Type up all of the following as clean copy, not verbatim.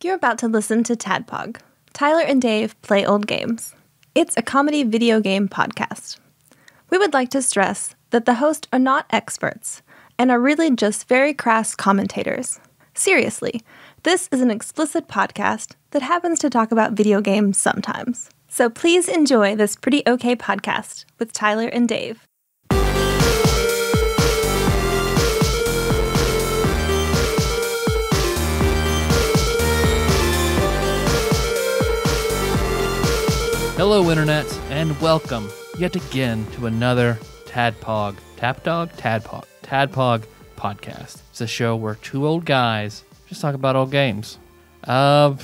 You're about to listen to TADPOG. Tyler and Dave play old games. It's a comedy video game podcast. We would like to stress that the hosts are not experts and are really just very crass commentators. Seriously, this is an explicit podcast that happens to talk about video games sometimes. So please enjoy this pretty okay podcast with Tyler and Dave. Hello, Internet, and welcome yet again to another TADPOG podcast. It's a show where two old guys just talk about old games. Well,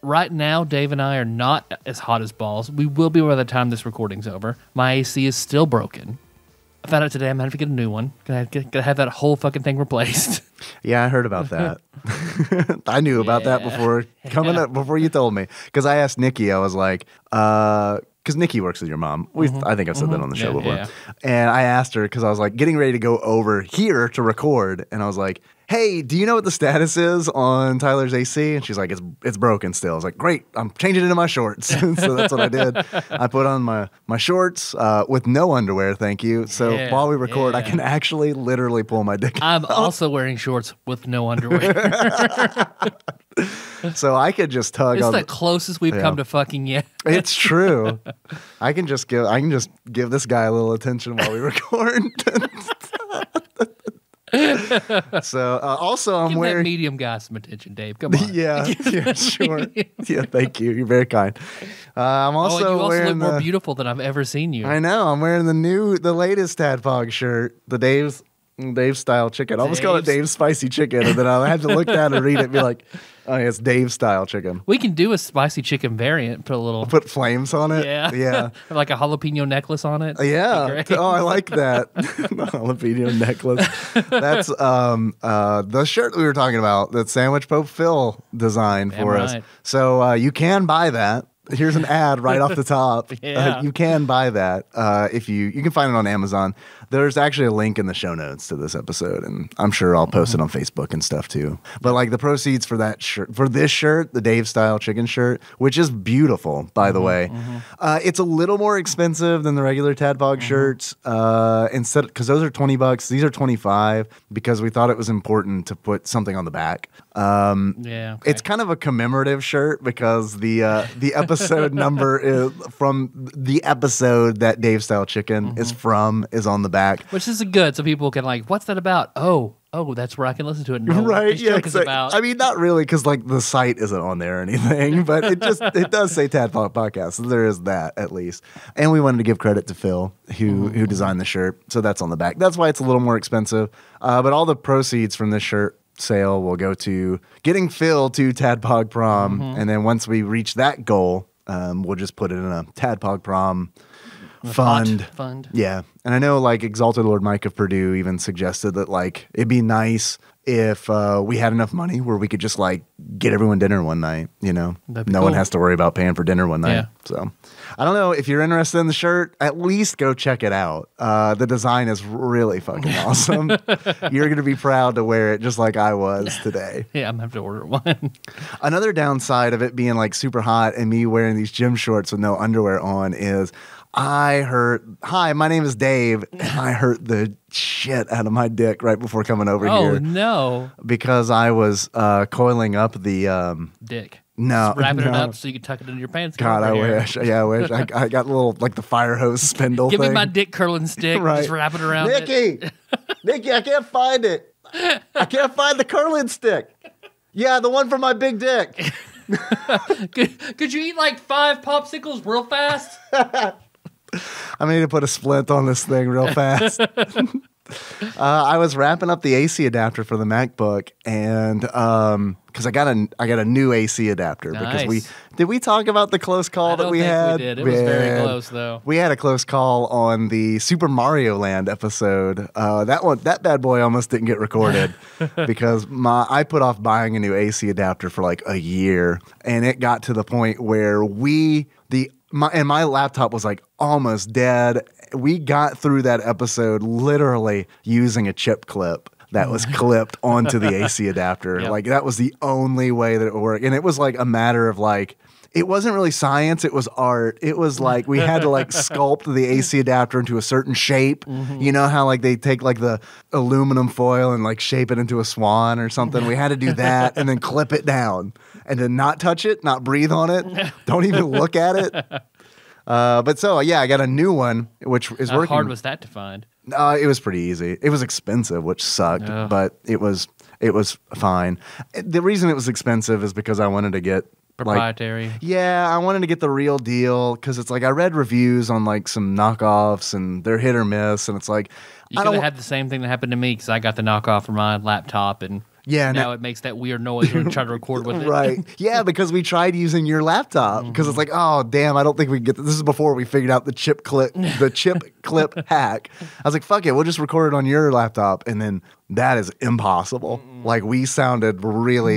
right now, Dave and I are not as hot as balls. We will be by the time this recording's over. My AC is still broken. I found out today I'm going to have to get a new one. Gotta have that whole fucking thing replaced. Yeah, I heard about that. I knew about that before coming up, before you told me. Because I asked Nikki, I was like, because Nikki works with your mom. I think I've said that on the show before. Yeah. And I asked her, because I was like getting ready to go over here to record. And I was like, hey, do you know what the status is on Tyler's AC? And she's like, it's broken still. I was like, great, I'm changing it into my shorts. So that's what I did. I put on my shorts with no underwear, thank you. So while we record, I can actually literally pull my dick I'm out. Also wearing shorts with no underwear. So I could just tug it's on the closest we've come to fucking yet. It's true. I can just give this guy a little attention while we record. So also I'm Give wearing that medium guy some attention, Dave. Come on. Yeah, sure. Yeah, thank you. You're very kind. I'm also you also wearing look more beautiful than I've ever seen you. I know. I'm wearing the latest TADPOG shirt, the Dave style chicken. I almost call it Dave's spicy chicken, and then I had to look down and read it and be like, oh, yeah, it's Dave style chicken. We can do a spicy chicken variant. Put flames on it. Yeah. Like a jalapeno necklace on it. Yeah. Oh, I like that. The jalapeno necklace. That's the shirt we were talking about that Sandwich Pope Phil designed for us. So you can buy that. Here's an ad right off the top. You can buy that if you can find it on Amazon. There's actually a link in the show notes to this episode, and I'm sure I'll post it on Facebook and stuff too. But like the proceeds for that shirt, for this shirt, the Dave style chicken shirt, which is beautiful, by the way, it's a little more expensive than the regular TADPOG shirts. Instead, because those are $20, these are $25 because we thought it was important to put something on the back. It's kind of a commemorative shirt because the episode number is from the episode that Dave style chicken is on the back, which is good, so people can like, what's that about? Oh, that's where I can listen to it. No, right? Yeah, joke is about. I mean, not really, because like the site isn't on there or anything, but it does say TADPOG podcast, so there is that at least. And we wanted to give credit to Phil, who designed the shirt, so that's on the back. That's why it's a little more expensive. But all the proceeds from this shirt sale will go to getting Phil to TADPOG prom, and then once we reach that goal, we'll just put it in a TADPOG prom fund. Yeah. And I know like Exalted Lord Mike of Purdue even suggested that like it'd be nice if we had enough money where we could just like get everyone dinner one night, you know. No one has to worry about paying for dinner one night. Yeah. So I don't know, if you're interested in the shirt, at least go check it out. The design is really fucking awesome. You're going to be proud to wear it just like I was today. Yeah, I'm going to have to order one. Another downside of it being like super hot and me wearing these gym shorts with no underwear on is hi, my name is Dave. I hurt the shit out of my dick right before coming over here. Oh, no. Because I was coiling up the... dick. No. Just wrapping it up so you can tuck it into your pants. God, I wish. Yeah, I wish. I got a little, like the fire hose spindle Give thing. me my dick curling stick. Right. Just wrap it around Nikki, I can't find it. I can't find the curling stick. Yeah, the one for my big dick. Could you eat like 5 popsicles real fast? I need to put a splint on this thing real fast. I was wrapping up the AC adapter for the MacBook, and because I got a new AC adapter. Nice. Because did we talk about the close call that we had? We did. It was very close though. We had a close call on the Super Mario Land episode. That bad boy almost didn't get recorded because I put off buying a new AC adapter for like a year, and it got to the point where my laptop was like almost dead. We got through that episode literally using a chip clip. that was clipped onto the AC adapter. Yep. Like that was the only way that it would work. And it was like a matter of like, it wasn't really science, it was art. It was like we had to like sculpt the AC adapter into a certain shape. You know how like they take like the aluminum foil and like shape it into a swan or something? We had to do that and then clip it down and then not touch it, not breathe on it, don't even look at it. But so, yeah, I got a new one, which is working. How hard was that to find? It was pretty easy. It was expensive, which sucked, but it was fine. The reason it was expensive is because I wanted to get proprietary. I wanted to get the real deal because it's like I read reviews on like some knockoffs and they're hit or miss, and it's like you could have had the same thing that happened to me because I got the knockoff for my laptop and. Yeah, now it makes that weird noise when you try to record with it. Right. Yeah, because we tried using your laptop because it's like, oh damn, I don't think we can get this. This is before we figured out the chip clip hack. I was like, fuck it, we'll just record it on your laptop, and then that is impossible. Like we sounded really.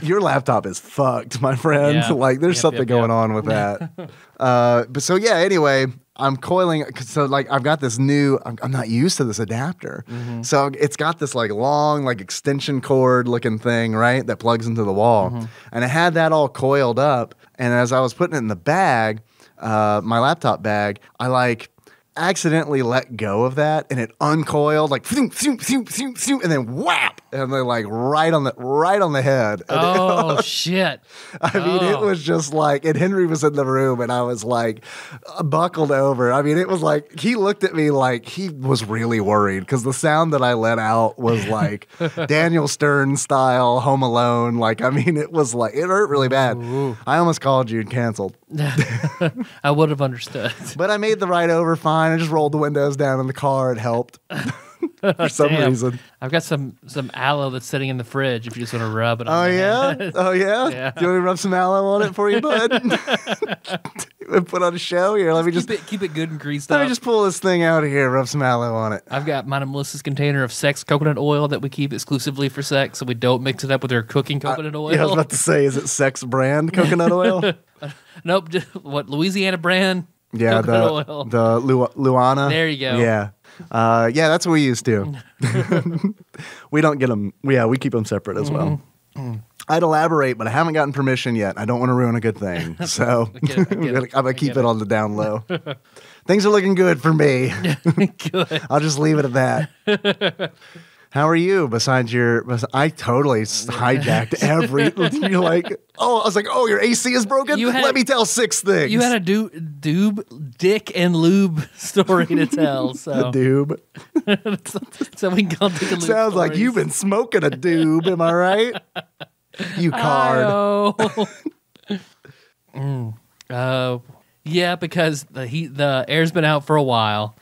Your laptop is fucked, my friend. Yeah. Like there's something going on with that. But so yeah. Anyway. I'm coiling, so like I've got this new, I'm not used to this adapter. So it's got this like long like extension cord looking thing, right, that plugs into the wall. And I had that all coiled up. And as I was putting it in the bag, my laptop bag, I like accidentally let go of that and it uncoiled like and then whap, and then like right on the head. Oh shit. I mean, it was just like, and Henry was in the room and I was like buckled over. I mean, it was like he looked at me like he was really worried because the sound that I let out was like Daniel Stern style Home Alone. Like, I mean, it was like, it hurt really bad. Ooh. I almost called you and canceled. I would have understood. But I made the ride over fine. I just rolled the windows down in the car. It helped. For some reason. I've got some aloe that's sitting in the fridge if you just want to rub it on Oh, yeah? head. Oh, yeah? Yeah. Do you want me to rub some aloe on it for you, bud? Put on a show here. Let me just keep it good and greased Let up. me just pull this thing out of here, rub some aloe on it. I've got mine and Melissa's container of sex coconut oil that we keep exclusively for sex, so we don't mix it up with our cooking coconut oil. Yeah, I was about to say, is it sex brand coconut oil? Nope. What, Louisiana brand? Yeah, coconut oil. the Luana. There you go. Yeah. Yeah, that's what we used to. We don't get them. Yeah, we keep them separate as well. I'd elaborate, but I haven't gotten permission yet. I don't want to ruin a good thing. So I'm going to keep it on the down low. Things are looking good for me. Good. I'll just leave it at that. How are you? I totally hijacked every. You're like, oh, I was like, oh, your AC is broken. Let me tell 6 things. You had a dick and lube story to tell. So doob. so we can go take a lube. Sounds like you've been smoking a doob. Am I right? You card. Yeah, because the air's been out for a while.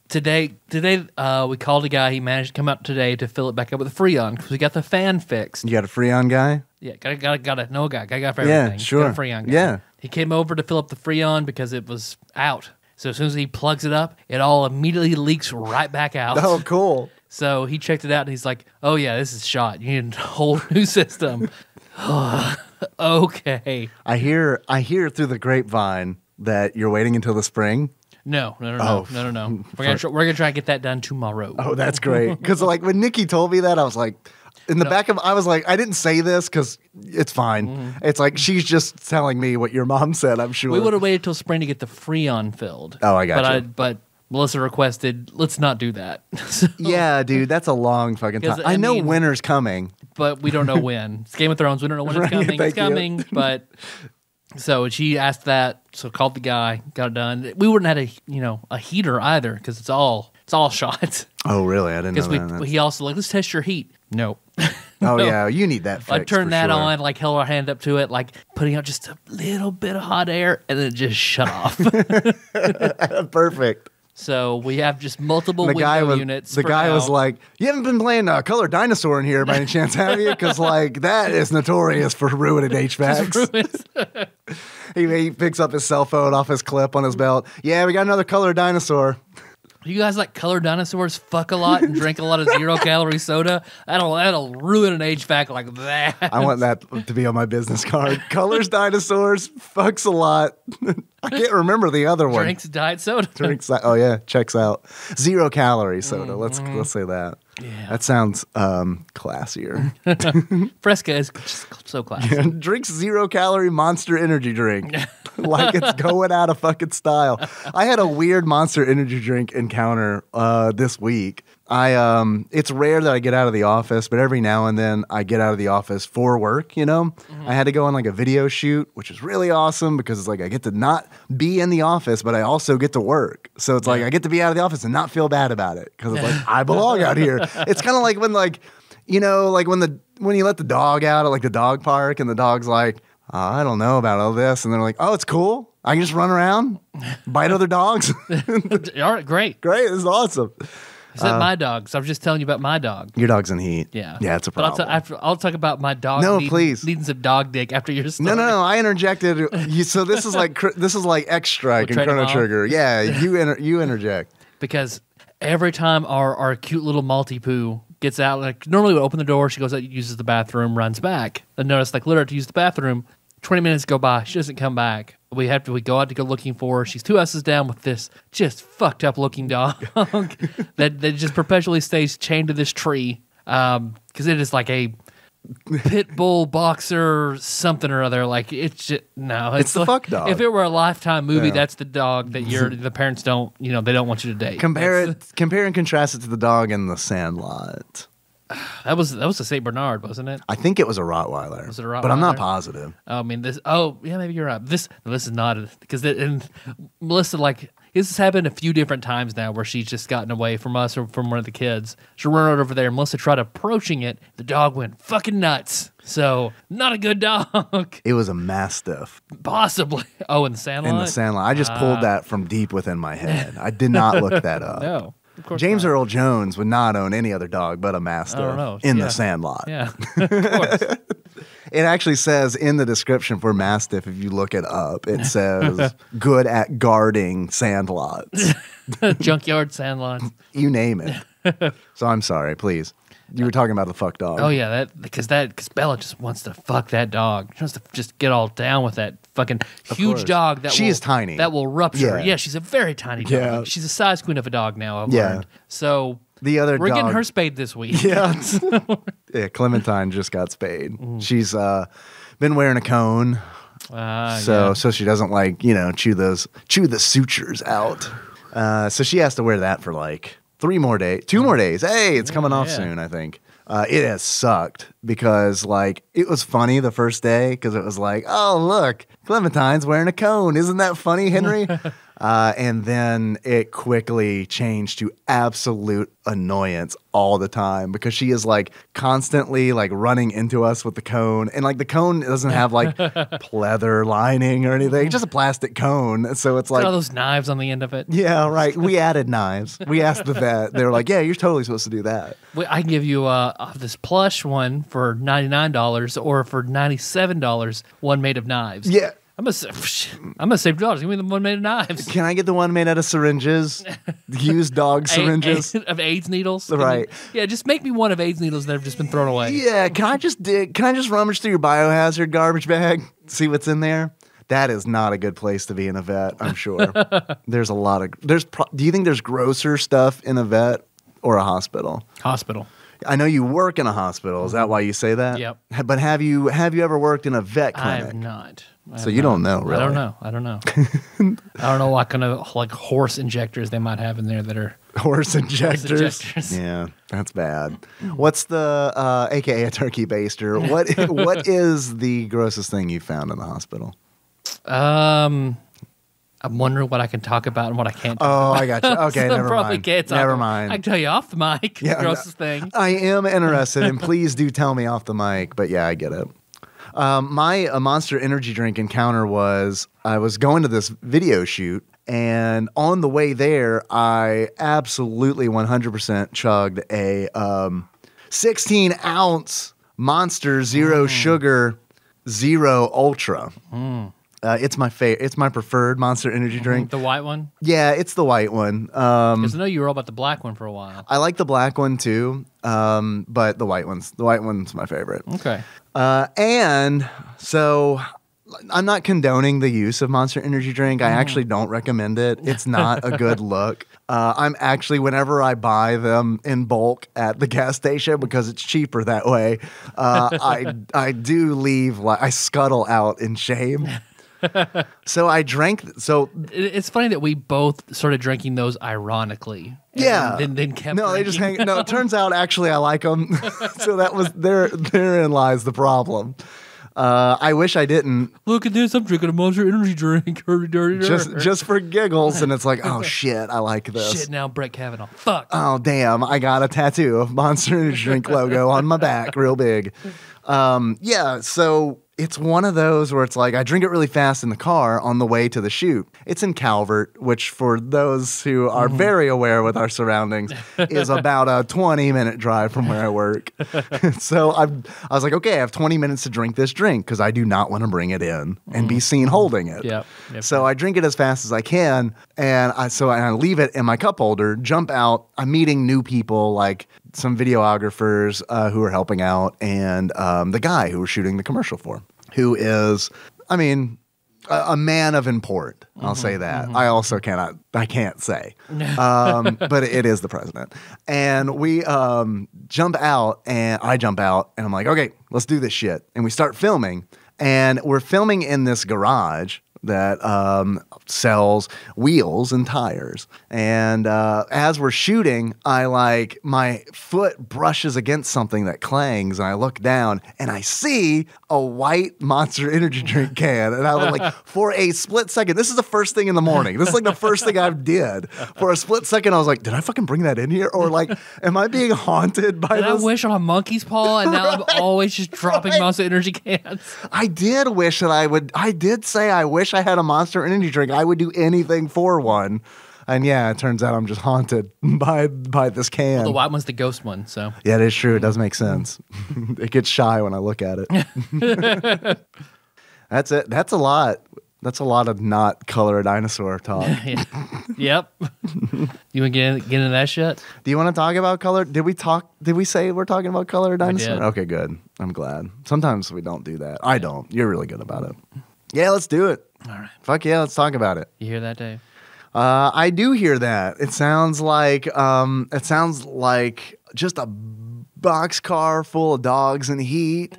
Today, we called a guy. He managed to come out today to fill it back up with a Freon because we got the fan fixed. You got a Freon guy? Yeah, got a no guy. Got for everything. Yeah, sure. Got a Freon guy. Yeah. He came over to fill up the Freon because it was out. So as soon as he plugs it up, it all immediately leaks right back out. Oh, cool. So he checked it out and he's like, "Oh yeah, this is shot. You need a whole new system." Okay. I hear through the grapevine that you're waiting until the spring. No. We're gonna try and get that done tomorrow. Oh, that's great. Because like when Nikki told me that, I was like, I was like, I didn't say this because it's fine. It's like she's just telling me what your mom said. I'm sure we would have waited till spring to get the Freon filled. Oh, I got you. But Melissa requested, let's not do that. So, yeah, dude, that's a long fucking time. I know winter's coming, but we don't know when. It's Game of Thrones. We don't know when it's coming. It's coming, but. So she asked that, so called the guy, got it done. We wouldn't have a heater either because it's all shot. Oh, really? I didn't know that. Because he also let's test your heat. Nope. Oh, yeah, you need that fixed. I turned that on, like held our hand up to it, like putting out just a little bit of hot air, and then it just shut off. Perfect. So we have just multiple window units. The guy was like, "You haven't been playing Color Dinosaur in here by any chance, have you? Because like that is notorious for ruining HVACs." He picks up his cell phone off his clip on his belt. Yeah, we got another Color Dinosaur. You guys like color dinosaurs, fuck a lot, and drink a lot of 0-calorie soda? That'll ruin an HVAC like that. I want that to be on my business card. Colors dinosaurs, fucks a lot. I can't remember the other one. Drinks diet soda. Oh yeah, checks out. 0-calorie soda. Let's say that. Yeah. That sounds classier. Fresca is just so classy. Yeah, drinks 0-calorie Monster Energy drink. Like it's going out of fucking style. I had a weird Monster Energy drink encounter this week. It's rare that I get out of the office, but every now and then I get out of the office for work, you know? Mm-hmm. I had to go on like a video shoot, which is really awesome because it's like I get to not be in the office, but I also get to work. So it's like I get to be out of the office and not feel bad about it because it's like I belong out here. It's kind of like when like, you know, like when you let the dog out at like the dog park and the dog's like, I don't know about all this. And they're like, oh, it's cool. I can just run around, bite other dogs. All right, great. Great. This is awesome. Is that my dog? So I'm just telling you about my dog. Your dog's in heat. Yeah. Yeah, it's a problem. But I'll talk about my dog please. needing some dog dick after your story. No. I interjected. So this is like X Strike and Chrono Trigger. Yeah, you interject. Because every time our cute little Maltipoo gets out, like normally we open the door, she goes out, uses the bathroom, runs back. I notice like literally to use the bathroom, 20 minutes go by, she doesn't come back. We go out to go looking for her. She's 2 houses down with this just fucked up looking dog that just perpetually stays chained to this tree because it is like a pit bull boxer something or other. Like it's just it's the like, fuck dog. If it were a Lifetime movie, that's the dog that the parents don't they don't want you to date. Compare and contrast it to the dog in The Sandlot. That was a Saint Bernard, wasn't it? I think it was a Rottweiler. Was it a Rottweiler? But I'm not positive. I mean, this. Oh, yeah, maybe you're right. This is not because and Melissa like this has happened a few different times now where she's just gotten away from us or from one of the kids. She'll run over there. Melissa tried approaching it. The dog went fucking nuts. So not a good dog. It was a Mastiff. Possibly. Oh, in The Sandlot. In The Sandlot, I just pulled that from deep within my head. I did not look that up. No. James Earl Jones would not own any other dog but a Mastiff in The Sandlot. Yeah, of course. It actually says in the description for Mastiff, if you look it up, it says good at guarding sandlots. Junkyard sandlots. You name it. So I'm sorry, please. You were talking about the fuck dog. Oh yeah, because Bella just wants to fuck that dog. She wants to just get all down with that fucking huge dog. She is tiny. That will rupture. Yeah, she's a very tiny dog. Yeah. She's a size queen of a dog now. I've learned. So the other we're dog, getting her spayed this week. Yeah, Clementine just got spayed. She's been wearing a cone, so she doesn't chew the sutures out. So she has to wear that for like 2 more days. Hey, it's coming off soon, I think. It has sucked because like it was funny the first day because it was like, oh look, Clementine's wearing a cone. Isn't that funny, Henry? And then it quickly changed to absolute annoyance all the time because she is like constantly like running into us with the cone, and like the cone doesn't have like pleather lining or anything, just a plastic cone. So it's like all those knives on the end of it. Yeah, right. We added knives. We asked the vet. They were like, "Yeah, you're totally supposed to do that." I can give you this plush one for $99 or for $97, one made of knives. Yeah. I'm gonna save $2. Give me the one made of knives. Can I get the one made out of syringes? Used dog syringes of AIDS needles. Right. Yeah, just make me one of AIDS needles that have just been thrown away. Yeah. Can I just rummage through your biohazard garbage bag, see what's in there? That is not a good place to be in a vet, I'm sure. There's a lot of do you think there's grosser stuff in a vet or a hospital? Hospital. I know you work in a hospital. Is that why you say that? Yep. But have you ever worked in a vet clinic? I have not. So you don't know, really? I don't know. I don't know what kind of like horse injectors they might have in there that are horse injectors. Yeah, that's bad. What's the AKA a turkey baster? What is the grossest thing you found in the hospital? I'm wondering what I can talk about and what I can't talk about. I got you. Okay, so never mind. Never mind. I can tell you off the mic the grossest thing. I am interested, and please do tell me off the mic, but yeah, I get it. My Monster Energy drink encounter was I was going to this video shoot, and on the way there, I absolutely 100% chugged a 16-ounce Monster Zero Sugar Zero Ultra. It's my It's my preferred Monster Energy drink. The white one? Yeah, it's the white one. Because I know you were all about the black one for a while. I like the black one too, but the white one's my favorite. Okay. And so I'm not condoning the use of Monster Energy drink. I actually don't recommend it. It's not a good look. I'm actually, whenever I buy them in bulk at the gas station because it's cheaper that way, I do leave, I scuttle out in shame. So I drank. So it's funny that we both started drinking those ironically. Yeah. Then kept. No, they just hang. No, it turns out actually I like them. So that was therein lies the problem. I wish I didn't. Look at this! I'm drinking a Monster Energy drink. just for giggles, and it's like, oh shit, I like this. Shit, now Brett Kavanaugh. Fuck. Oh damn, I got a tattoo of Monster Energy drink logo on my back, real big. Yeah, so it's one of those where it's like I drink it really fast in the car on the way to the shoot. It's in Calvert, which for those who are very aware with our surroundings is about a 20-minute drive from where I work. So I was like, okay, I have 20 minutes to drink this drink because I do not want to bring it in and be seen holding it. Yep. So I drink it as fast as I can, and I leave it in my cup holder, jump out. I'm meeting new people, like some videographers who are helping out, and the guy who we're shooting the commercial for, who is, I mean, a man of import. I'll say that. I also can't say, but it is the president. And we jump out, and I jump out, and I'm like, okay, let's do this shit. And we start filming, and we're filming in this garage that sells wheels and tires. And as we're shooting, my foot brushes against something that clangs, and I look down and I see a white Monster Energy drink can. And I was like, for a split second, this is the first thing in the morning. This is like the first thing I did. For a split second, I was like, did I fucking bring that in here? Or like, am I being haunted by this? I wish on a monkey's paw, and now I'm always just dropping Monster Energy cans. I did wish that I did say I wish I had a Monster Energy drink. I would do anything for one. And yeah, it turns out I'm just haunted by this can. Well, the white one's the ghost one, so. Yeah, it is true. It does make sense. It gets shy when I look at it. That's it. That's a lot. That's a lot of not color a dinosaur talk. Yep. You want to get into that shit? Do you want to talk about color? Did we say we're talking about color a dinosaur? I did. Okay, good. I'm glad. Sometimes we don't do that. I don't. You're really good about it. Yeah, let's do it. All right. Fuck yeah, let's talk about it. You hear that, Dave? I do hear that. It sounds like just a boxcar full of dogs in heat.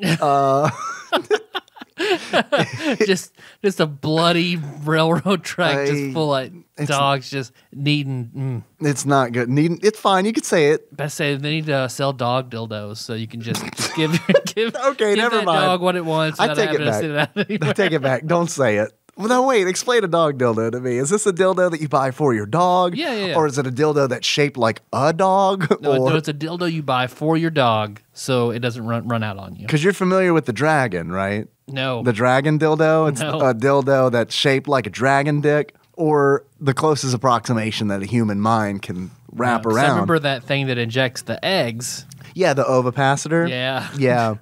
just a bloody railroad track just full of dogs just needing. It's not good. It's fine. You could say it. Best say they need to sell dog dildos so you can just give okay, never that mind. Dog what it wants. I take it back. I take it back. Don't say it. Well, no, wait. Explain a dog dildo to me. Is this a dildo that you buy for your dog? Yeah. Or is it a dildo that's shaped like a dog? No, it's a dildo you buy for your dog so it doesn't run out on you. Because you're familiar with the dragon, right? No. The dragon dildo? It's a dildo that's shaped like a dragon dick, or the closest approximation that a human mind can wrap around. I remember that thing that injects the eggs. Yeah, the ovipositor. Yeah. Yeah.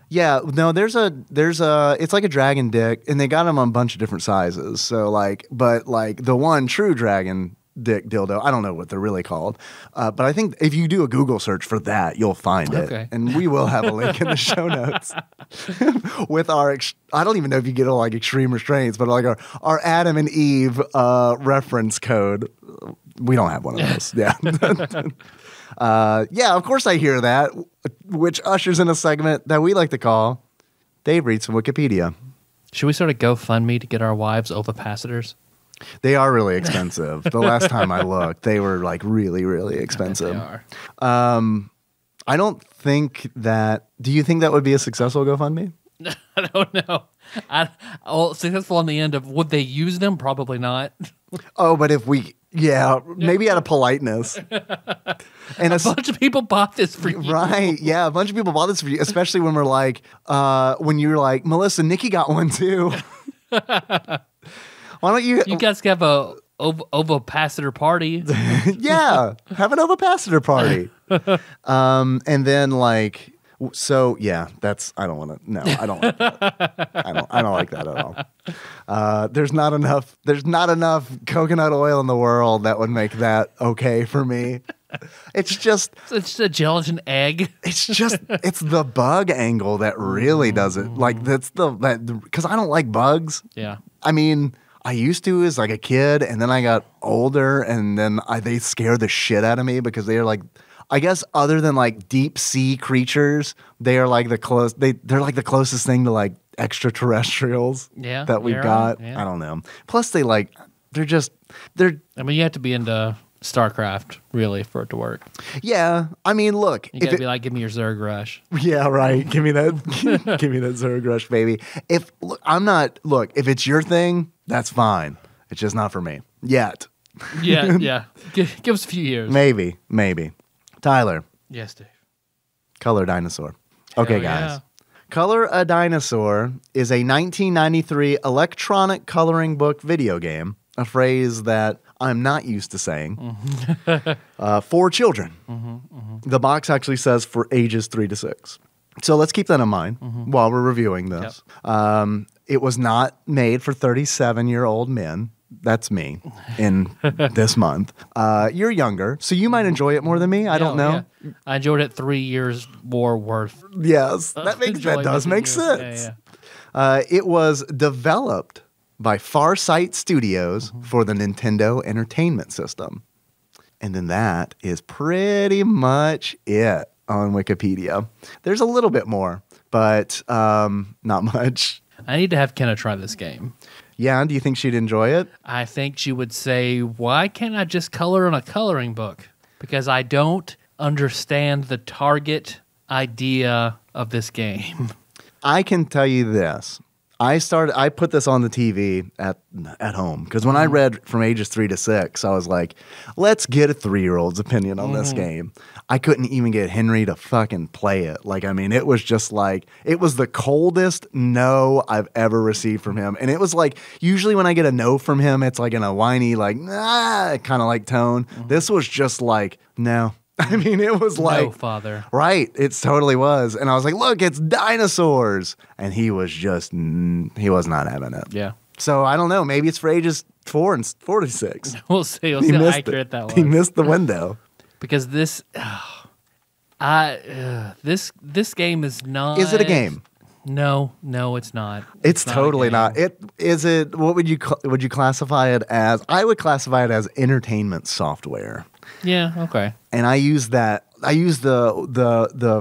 Yeah, no, there's it's like a dragon dick, and they got them on a bunch of different sizes. So but the one true dragon dick dildo, I don't know what they're really called, but I think if you do a Google search for that, you'll find it. Okay. And we will have a link in the show notes with our, I don't even know if you get like extreme restraints, but like our Adam and Eve reference code. We don't have one of those. Yeah. Yeah, of course I hear that, which ushers in a segment that we like to call Dave Reads from Wikipedia. Should we start a GoFundMe to get our wives ovipacitors? They are really expensive. The last time I looked, they were like really, really expensive. They are. I don't think that. Do you think that would be a successful GoFundMe? I don't know. Successful on the end of would they use them? Probably not. Oh, but if we, maybe out of politeness. And a bunch of people bought this for you. Right. Yeah. A bunch of people bought this for you, especially when we're like, when you're like, Melissa, Nikki got one too. Why don't you? You guys have a ovipacitor party. Yeah. Have an ovipacitor party. And then So yeah, I don't want to. No, I don't like that. I don't like that at all. There's not enough coconut oil in the world that would make that okay for me. It's just a gelatin egg. It's the bug angle that really does it. Like because I don't like bugs. Yeah. I mean, I used to as like a kid, and then I got older, and then they scare the shit out of me because they are like, I guess other than like deep sea creatures, they are like they're like the closest thing to like extraterrestrials that we've got. Right. Yeah. I don't know. Plus they're I mean, you have to be into StarCraft really for it to work. Yeah. I mean, look, you gotta be like, give me your Zerg rush. Yeah, right. Give me that give me that Zerg rush, baby. If it's your thing, that's fine. It's just not for me. Yet. Yeah. Give us a few years. Maybe. Tyler. Yes, Dave. Color Dinosaur. Okay, guys. Color a Dinosaur is a 1993 electronic coloring book video game, a phrase that I'm not used to saying, for children. The box actually says for ages 3 to 6. So let's keep that in mind while we're reviewing this. Yep. It was not made for 37-year-old men. That's me in this month. You're younger, so you might enjoy it more than me. I don't know. Yeah. I enjoyed it 3 years more worth. Yes, that does make sense. Yeah. It was developed by Farsight Studios for the Nintendo Entertainment System. And then that is pretty much it on Wikipedia. There's a little bit more, but not much. I need to have Kenna try this game. Yeah, do you think she'd enjoy it? I think she would say, why can't I just color in a coloring book? Because I don't understand the target idea of this game. I can tell you this. I put this on the TV at home because when I read from ages 3 to 6, I was like, let's get a 3-year-old's opinion on this game. I couldn't even get Henry to fucking play it. Like, I mean, it was just like, it was the coldest no I've ever received from him. And it was like, usually when I get a no from him, it's like in a whiny, like, nah, kind of like tone. This was just like, no. I mean, it was like... No, father. Right. It totally was. And I was like, look, it's dinosaurs. And he was just... he was not having it. Yeah. So, I don't know. Maybe it's for ages 4 to 6. We'll see. We'll see how accurate that was. He missed the window. Because this... this game is not... Is it a game? No, it's not. It's totally not. What would you classify it as? I would classify it as entertainment software. Yeah, okay. And I use the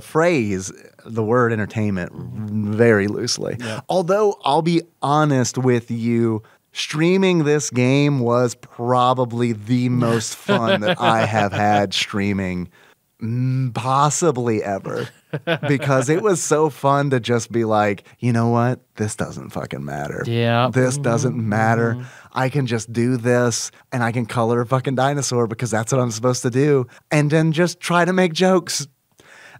phrase, the word entertainment, very loosely. Yeah. Although I'll be honest with you, streaming this game was probably the most fun that I have had streaming possibly ever. Because it was so fun to just be like, you know what? This doesn't fucking matter. Yeah. This doesn't matter. I can just do this and I can color a fucking dinosaur because that's what I'm supposed to do. And then just try to make jokes.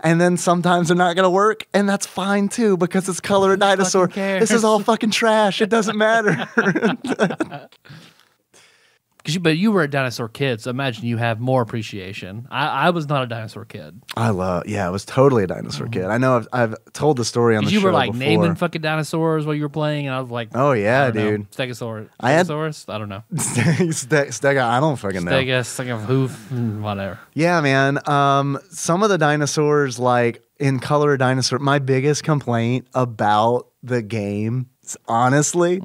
And then sometimes they're not going to work. And that's fine too because it's color a dinosaur. This is all fucking trash. It doesn't matter. But you were a dinosaur kid, so imagine you have more appreciation. I was not a dinosaur kid. I was totally a dinosaur kid. I know I've told the story on the show before. You were like before. naming fucking dinosaurs while you were playing, and I was like, oh yeah, dude. Stegosaurus. I don't know. Stega, I don't fucking know. Stega hoof, whatever. Yeah, man. Some of the dinosaurs, like in Color Dinosaur, my biggest complaint about the game, honestly,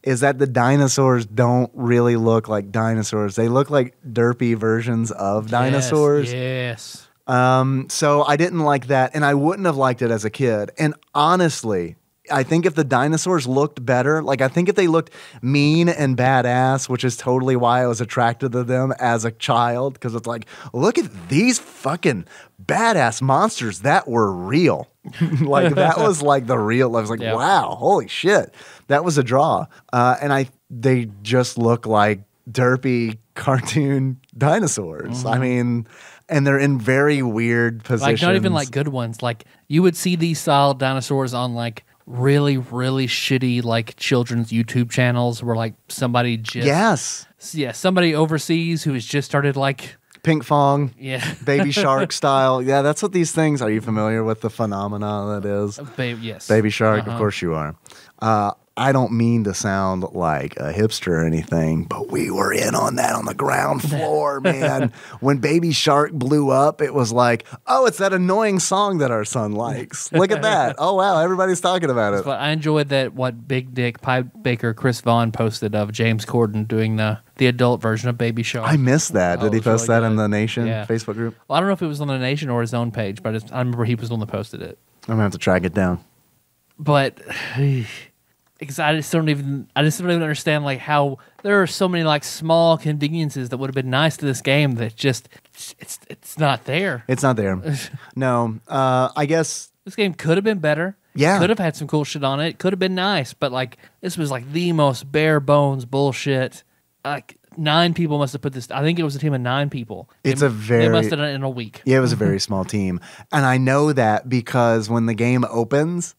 is that the dinosaurs don't really look like dinosaurs. They look like derpy versions of dinosaurs. Yes. So I didn't like that, and I wouldn't have liked it as a kid. And honestly, I think if the dinosaurs looked better, like I think if they looked mean and badass, which is totally why I was attracted to them as a child, because it's like, look at these fucking badass monsters that were real. Like that was like the real. I was like, wow, holy shit, that was a draw. And they just look like derpy cartoon dinosaurs. I mean, and they're in very weird positions. Like not even like good ones. Like you would see these style dinosaurs on like really, really shitty like children's YouTube channels where like somebody just somebody overseas who has just started like Pink Fong. Yeah. Baby Shark style. Yeah, that's what these things. Are you familiar with the phenomena that is? Yes. Baby Shark, of course you are. I don't mean to sound like a hipster or anything, but we were in on that on the ground floor, man. When Baby Shark blew up, it was like, oh, it's that annoying song that our son likes. Look at that. Oh, wow, everybody's talking about it. But I enjoyed that what Big Dick Pipe Baker Chris Vaughn posted of James Corden doing the adult version of Baby Shark. I missed that. Did he post really that in good. the Nation Facebook group? Well, I don't know if it was on the Nation or his own page, but I remember he was the one that posted it. I'm going to have to track it down. But... because I just don't even understand like how there are so many like small conveniences that would have been nice to this game that just it's not there. It's not there. No, I guess this game could have been better. Yeah, could have had some cool shit on it. Could have been nice, but like this was like the most bare bones bullshit. Like 9 people must have put this. I think it was a team of 9 people. They must have done it in a week. Yeah, it was a very small team, and I know that because when the game opens.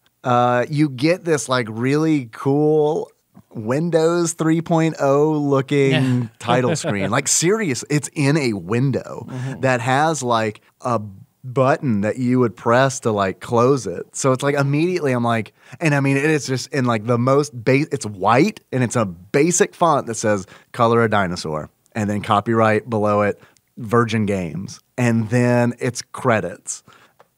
You get this like really cool Windows 3.0 looking title screen. Like serious, it's in a window that has like a button that you would press to like close it. So it's like immediately I'm like, and I mean it's just in like the most it's white and it's a basic font that says color a dinosaur and then copyright below it Virgin Games and then it's credits.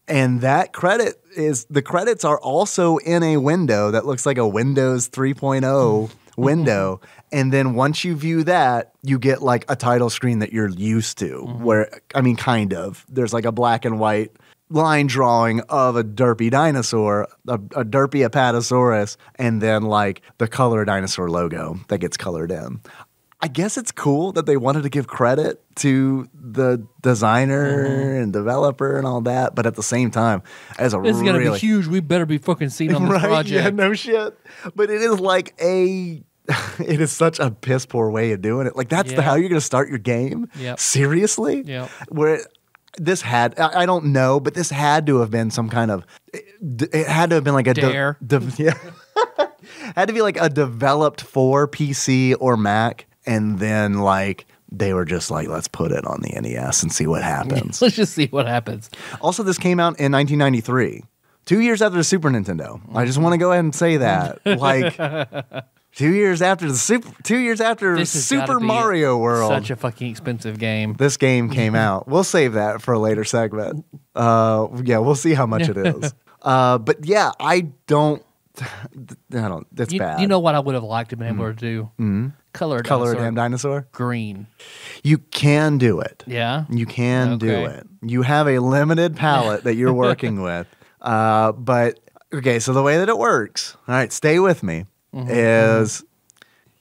And that the credits are also in a window that looks like a Windows 3.0 window. And then once you view that, you get like a title screen that you're used to where, I mean, kind of. There's like a black and white line drawing of a derpy dinosaur, a derpy Apatosaurus, and then like the color dinosaur logo that gets colored in. I guess it's cool that they wanted to give credit to the designer and developer and all that, but at the same time, as a this is gonna be huge. We better be fucking seen on this project. Yeah, no shit. But it is like it is such a piss poor way of doing it. Like that's how you're gonna start your game. Yep. Seriously. Yeah. Where this had I don't know, but this had to have been some kind of it had to have been like a dare. Had to be like a developed for PC or Mac. And then, like, they were just like, let's put it on the NES and see what happens. Let's just see what happens. Also, this came out in 1993, 2 years after the Super Nintendo. I just want to go ahead and say that. Like, 2 years after Super Mario World. Such a fucking expensive game. This game came out. We'll save that for a later segment. Yeah, we'll see how much it is. But yeah, that's bad. You know what I would have liked to have been able to do? Mm-hmm. Color a damn dinosaur? Green. You can do it. Yeah? You can do it. You have a limited palette that you're working with. But, okay, so the way that it works, all right, stay with me, is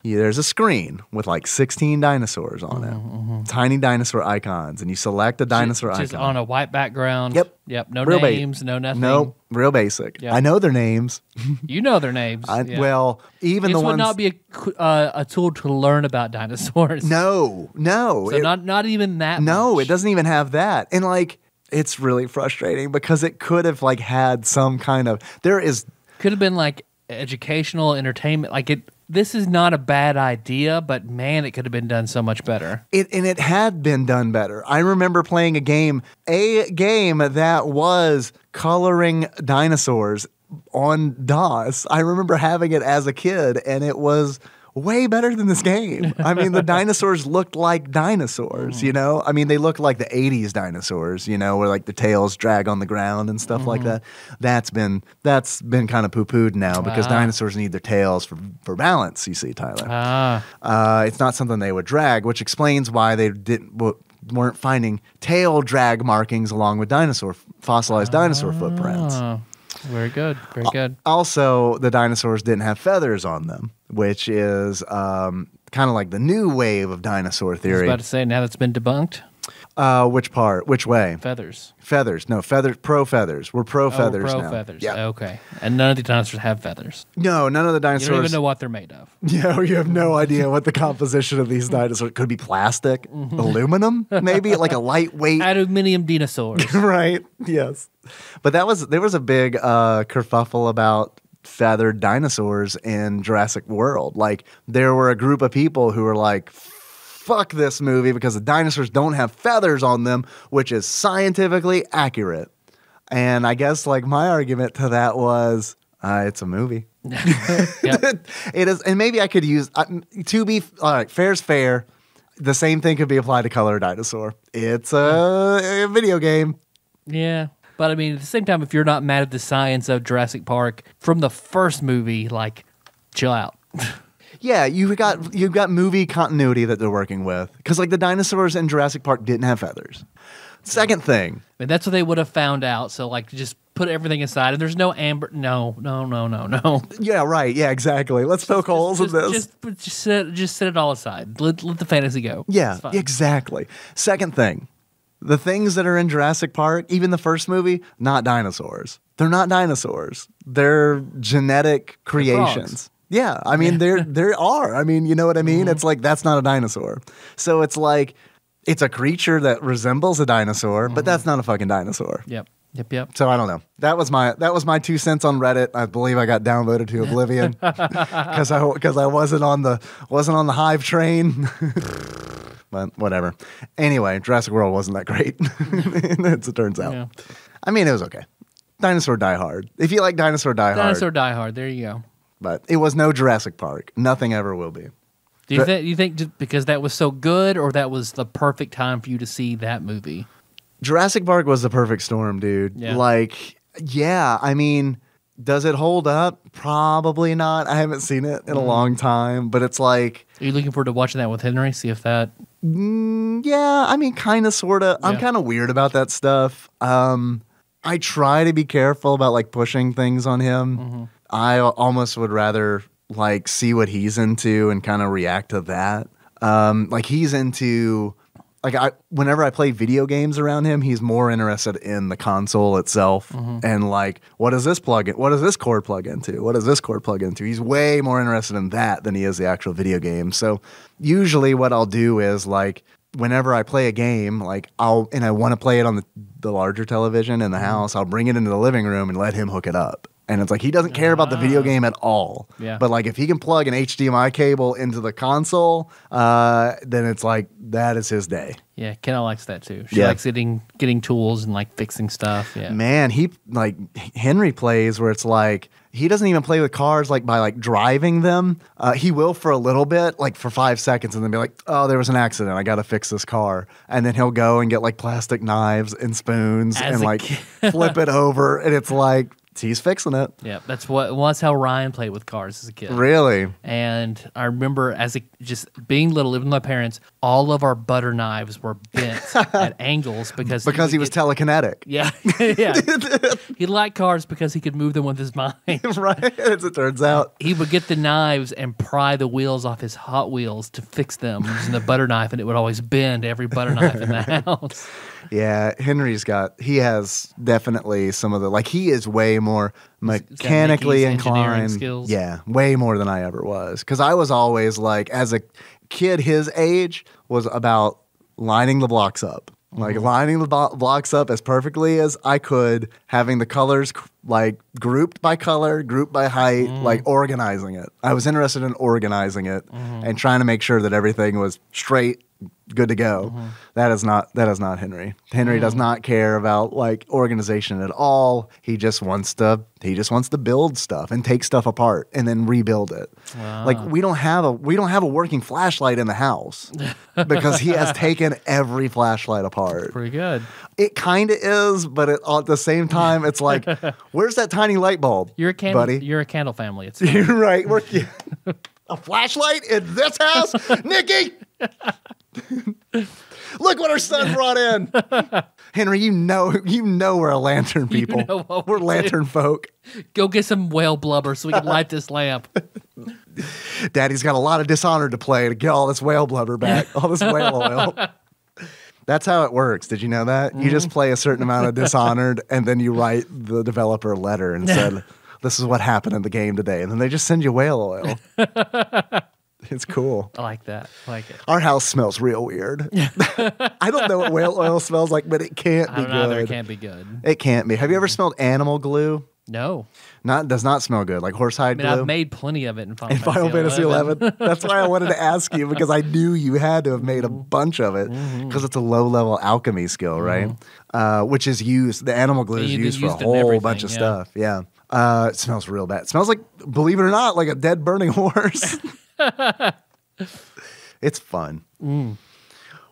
there's a screen with like 16 dinosaurs on it. Tiny dinosaur icons. And you select a dinosaur icon. Just on a white background. Yep. No names, no nothing. Nope. Real basic. Yep. I know their names. You know their names. Well, even the ones. This would not be a tool to learn about dinosaurs. No. So not even that much. It doesn't even have that. And like, it's really frustrating because it could have like had some kind of, could have been like educational entertainment. Like this is not a bad idea, but man, it could have been done so much better. It had been done better. I remember playing a game that was coloring dinosaurs on DOS. I remember having it as a kid, and it was way better than this game. I mean, the dinosaurs looked like dinosaurs, you know? I mean, they looked like the 80s dinosaurs, you know, where like the tails drag on the ground and stuff like that. That's been kind of poo-pooed now because dinosaurs need their tails for balance, you see, Tyler. It's not something they would drag, which explains why they weren't finding tail drag markings along with fossilized dinosaur footprints. Very good. Very good. Also, the dinosaurs didn't have feathers on them, which is kind of like the new wave of dinosaur theory. I was about to say, now that's been debunked. Which part? Which way? Feathers. Feathers. No, feathers. Pro feathers. We're pro feathers now. Pro feathers. Yeah. Okay. And none of the dinosaurs have feathers. No, none of the dinosaurs. You don't even know what they're made of. Yeah, you have no idea what the composition of these dinosaurs could be. Plastic, aluminum, maybe like a lightweight aluminium dinosaurs. Right. Yes. But there was a big kerfuffle about feathered dinosaurs in Jurassic World. Like there were a group of people who were like, fuck this movie because the dinosaurs don't have feathers on them, which is scientifically accurate. And I guess like my argument to that was, it's a movie. It is, and maybe I could use to be all right. Fair's fair. The same thing could be applied to Color Dinosaur. It's a video game. Yeah, but I mean, at the same time, if you're not mad at the science of Jurassic Park from the first movie, like, chill out. Yeah, you've got movie continuity that they're working with because like the dinosaurs in Jurassic Park didn't have feathers. Second thing, I mean, that's what they would have found out. So like, just put everything aside, and there's no amber. No. Yeah, right. Yeah, exactly. Let's poke holes in this. Just set it all aside. Let the fantasy go. Yeah, exactly. Second thing, the things that are in Jurassic Park, even the first movie, not dinosaurs. They're not dinosaurs. They're genetic creations. Yeah, I mean, there are. I mean, you know what I mean? Mm-hmm. It's like, that's not a dinosaur. So it's like, it's a creature that resembles a dinosaur, but that's not a fucking dinosaur. Yep. So I don't know. That was my 2 cents on Reddit. I believe I got downvoted to oblivion because I wasn't on the Hive train. But whatever. Anyway, Jurassic World wasn't that great, as it turns out. Yeah. I mean, it was okay. Dinosaur Die Hard. If you like Dinosaur Die Hard. Dinosaur Die Hard. There you go. But it was no Jurassic Park. Nothing ever will be. Do you think just because that was so good, or that was the perfect time for you to see that movie? Jurassic Park was the perfect storm, dude. Yeah. Like, yeah, I mean, does it hold up? Probably not. I haven't seen it in a long time, but it's like... Are you looking forward to watching that with Henry? See if that... Yeah, I mean, kind of, sort of. Yeah. I'm kind of weird about that stuff. I try to be careful about, like, pushing things on him. Mm-hmm. I almost would rather, like, see what he's into and kind of react to that. Like, he's into... Like whenever I play video games around him, he's more interested in the console itself and like, what does this cord plug into? What does this cord plug into? He's way more interested in that than he is the actual video game. So usually what I'll do is like, whenever I play a game, like I want to play it on the larger television in the house, I'll bring it into the living room and let him hook it up. And it's like, he doesn't care about the video game at all. Yeah. But like, if he can plug an HDMI cable into the console, then it's like, that is his day. Yeah, Kenna likes that too. She likes getting tools and like fixing stuff. Yeah. Man, Henry plays where it's like, he doesn't even play with cars like by like driving them. He will for a little bit, like for 5 seconds, and then be like, oh, there was an accident. I got to fix this car. And then he'll go and get like plastic knives and spoons and like flip it over. And it's like, he's fixing it. Yeah, that's how Ryan played with cars as a kid. Really? And I remember just being little, living with my parents, all of our butter knives were bent at angles because he was telekinetic. Yeah, yeah. He liked cars because he could move them with his mind. Right, as it turns out. He would get the knives and pry the wheels off his Hot Wheels to fix them using the butter knife, and it would always bend every butter knife in the house. Yeah, he has definitely some of the, like, he is way more mechanically inclined. Skills. Yeah, way more than I ever was. Because I was always like, as a kid his age, was about lining the blocks up. Like lining the blocks up as perfectly as I could, having the colors like grouped by color, grouped by height, like organizing it. I was interested in organizing it and trying to make sure that everything was straight, good to go. That is not Henry. Henry does not care about like organization at all. He just wants to build stuff and take stuff apart and then rebuild it. Wow. Like we don't have a working flashlight in the house because he has taken every flashlight apart. Pretty good. It kind of is, but at the same time, it's like, where's that tiny light bulb? You're a candle, buddy. You're a candle family. It's fine. You're right. A flashlight in this house, Nikki. Look what our son brought in. Henry, you know we're a lantern people. We're lantern folk. Go get some whale blubber so we can light this lamp. Daddy's got a lot of Dishonored to play to get all this whale blubber back, all this whale oil. That's how it works. Did you know that? You just play a certain amount of Dishonored and then you write the developer a letter and said, this is what happened in the game today. And then they just send you whale oil. It's cool. I like that. I like it. Our house smells real weird. I don't know what whale oil smells like, but it can't be good. It can't be good. It can't be. Have you ever smelled animal glue? No. Does not smell good. Like horsehide glue. I've made plenty of it in Final Fantasy 11. That's why I wanted to ask you, because I knew you had to have made a bunch of it, because it's a low-level alchemy skill, right? Which is used, the animal glue is used for a whole bunch of stuff. Yeah. It smells real bad. It smells like, believe it or not, like a dead burning horse. It's fun.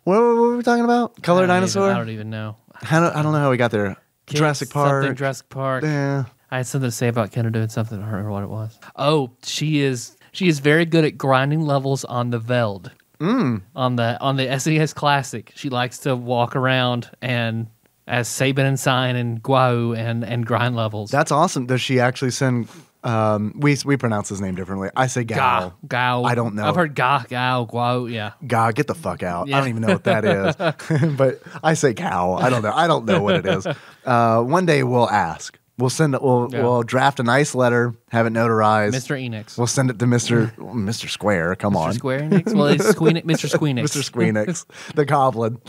What were we talking about? Color Dinosaur? I don't even know. I don't know how we got there. Jurassic Park. Jurassic Park. Yeah. I had something to say about Kendra doing something. I don't remember what it was. Oh, she is very good at grinding levels on the Veld. On the SNES Classic. She likes to walk around and as Sabin and Sign and Guau and grind levels. That's awesome. Does she actually send we pronounce his name differently. I say Gao. Gao. I don't know. I've heard Gao, Guau, yeah. Gao, get the fuck out. Yeah. I don't even know what that is. But I say Gao. I don't know. I don't know what it is. One day we'll ask. We'll draft a nice letter, have it notarized. Mr. Enix. We'll send it to Mr. Square. Come on. Mr. Square Enix? Well, it's Mr. Squeenix. Mr. Squeenix. The goblin.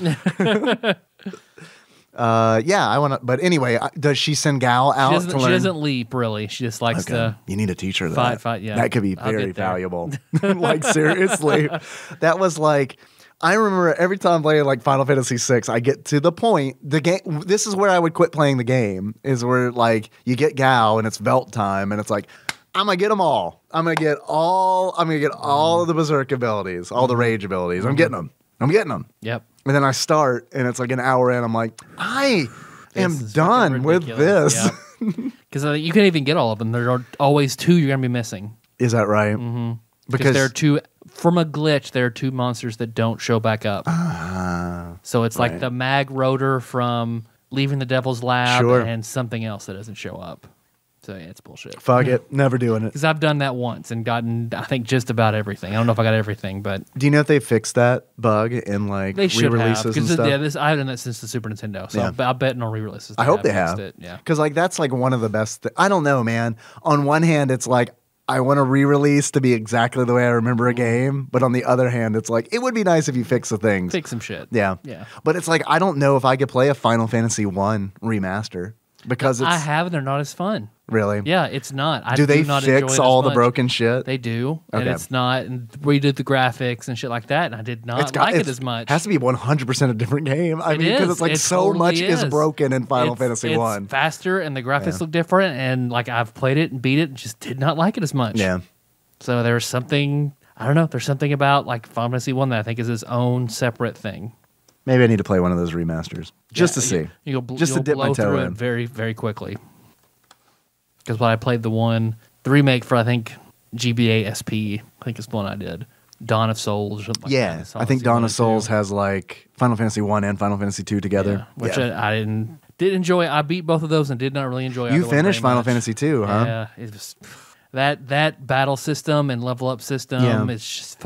I want to, but anyway, does she send Gal out to learn? She doesn't leap, really. She just likes to. You need to teach her that. Fight, yeah. That could be very valuable. Like, seriously. That was like, I remember every time playing like Final Fantasy VI, I get to the point, the game, this is where I would quit playing the game, is where like you get Gal and it's Velt time and it's like, I'm going to get them all. I'm going to get all of the Berserk abilities, all the Rage abilities. I'm getting them. Yep. And then I start, and it's like an hour in. I'm like, I am done with this. Because you can't even get all of them. There are always two you're going to be missing. Is that right? Mm-hmm. Because there are two, from a glitch, there are two monsters that don't show back up. So it's like the mag rotor from Leaving the Devil's Lab and something else that doesn't show up. So yeah, it's bullshit. Fuck it. Never doing it. Because I've done that once and gotten, I think, just about everything. I don't know if I got everything, but... Do you know if they fixed that bug in like they should re-releases and stuff? Yeah, I've done that since the Super Nintendo, so I bet in re-releases I hope they have. Yeah. Because like that's like one of the best... I don't know, man. On one hand, it's like, I want a re-release to be exactly the way I remember a game, but on the other hand, it's like, it would be nice if you fix the things. Fix some shit. Yeah. But it's like, I don't know if I could play a Final Fantasy 1 remaster. Because I have, they're not as fun. Really? Yeah, it's not. Do they fix all the broken shit? They do, and it's not. And redid the graphics and shit like that, and I did not like it as much. It has to be 100% a different game. I mean, because it's like so much is broken in Final Fantasy 1. It's faster, and the graphics look different, and like I've played it and beat it, and just did not like it as much. Yeah. So there's something, I don't know, there's something about like Final Fantasy 1 that I think is its own separate thing. Maybe I need to play one of those remasters just to see. You'll dip my toe in very, very quickly. Because when I played the remake for I think GBA SP, I think it's the one I did. Dawn of Souls. Or something like that. I think Dawn of Souls has like Final Fantasy 1 and Final Fantasy 2 together. Yeah, which I did enjoy. I beat both of those and did not really enjoy. You finished Final Fantasy 2, huh? Yeah, it was that battle system and level up system is just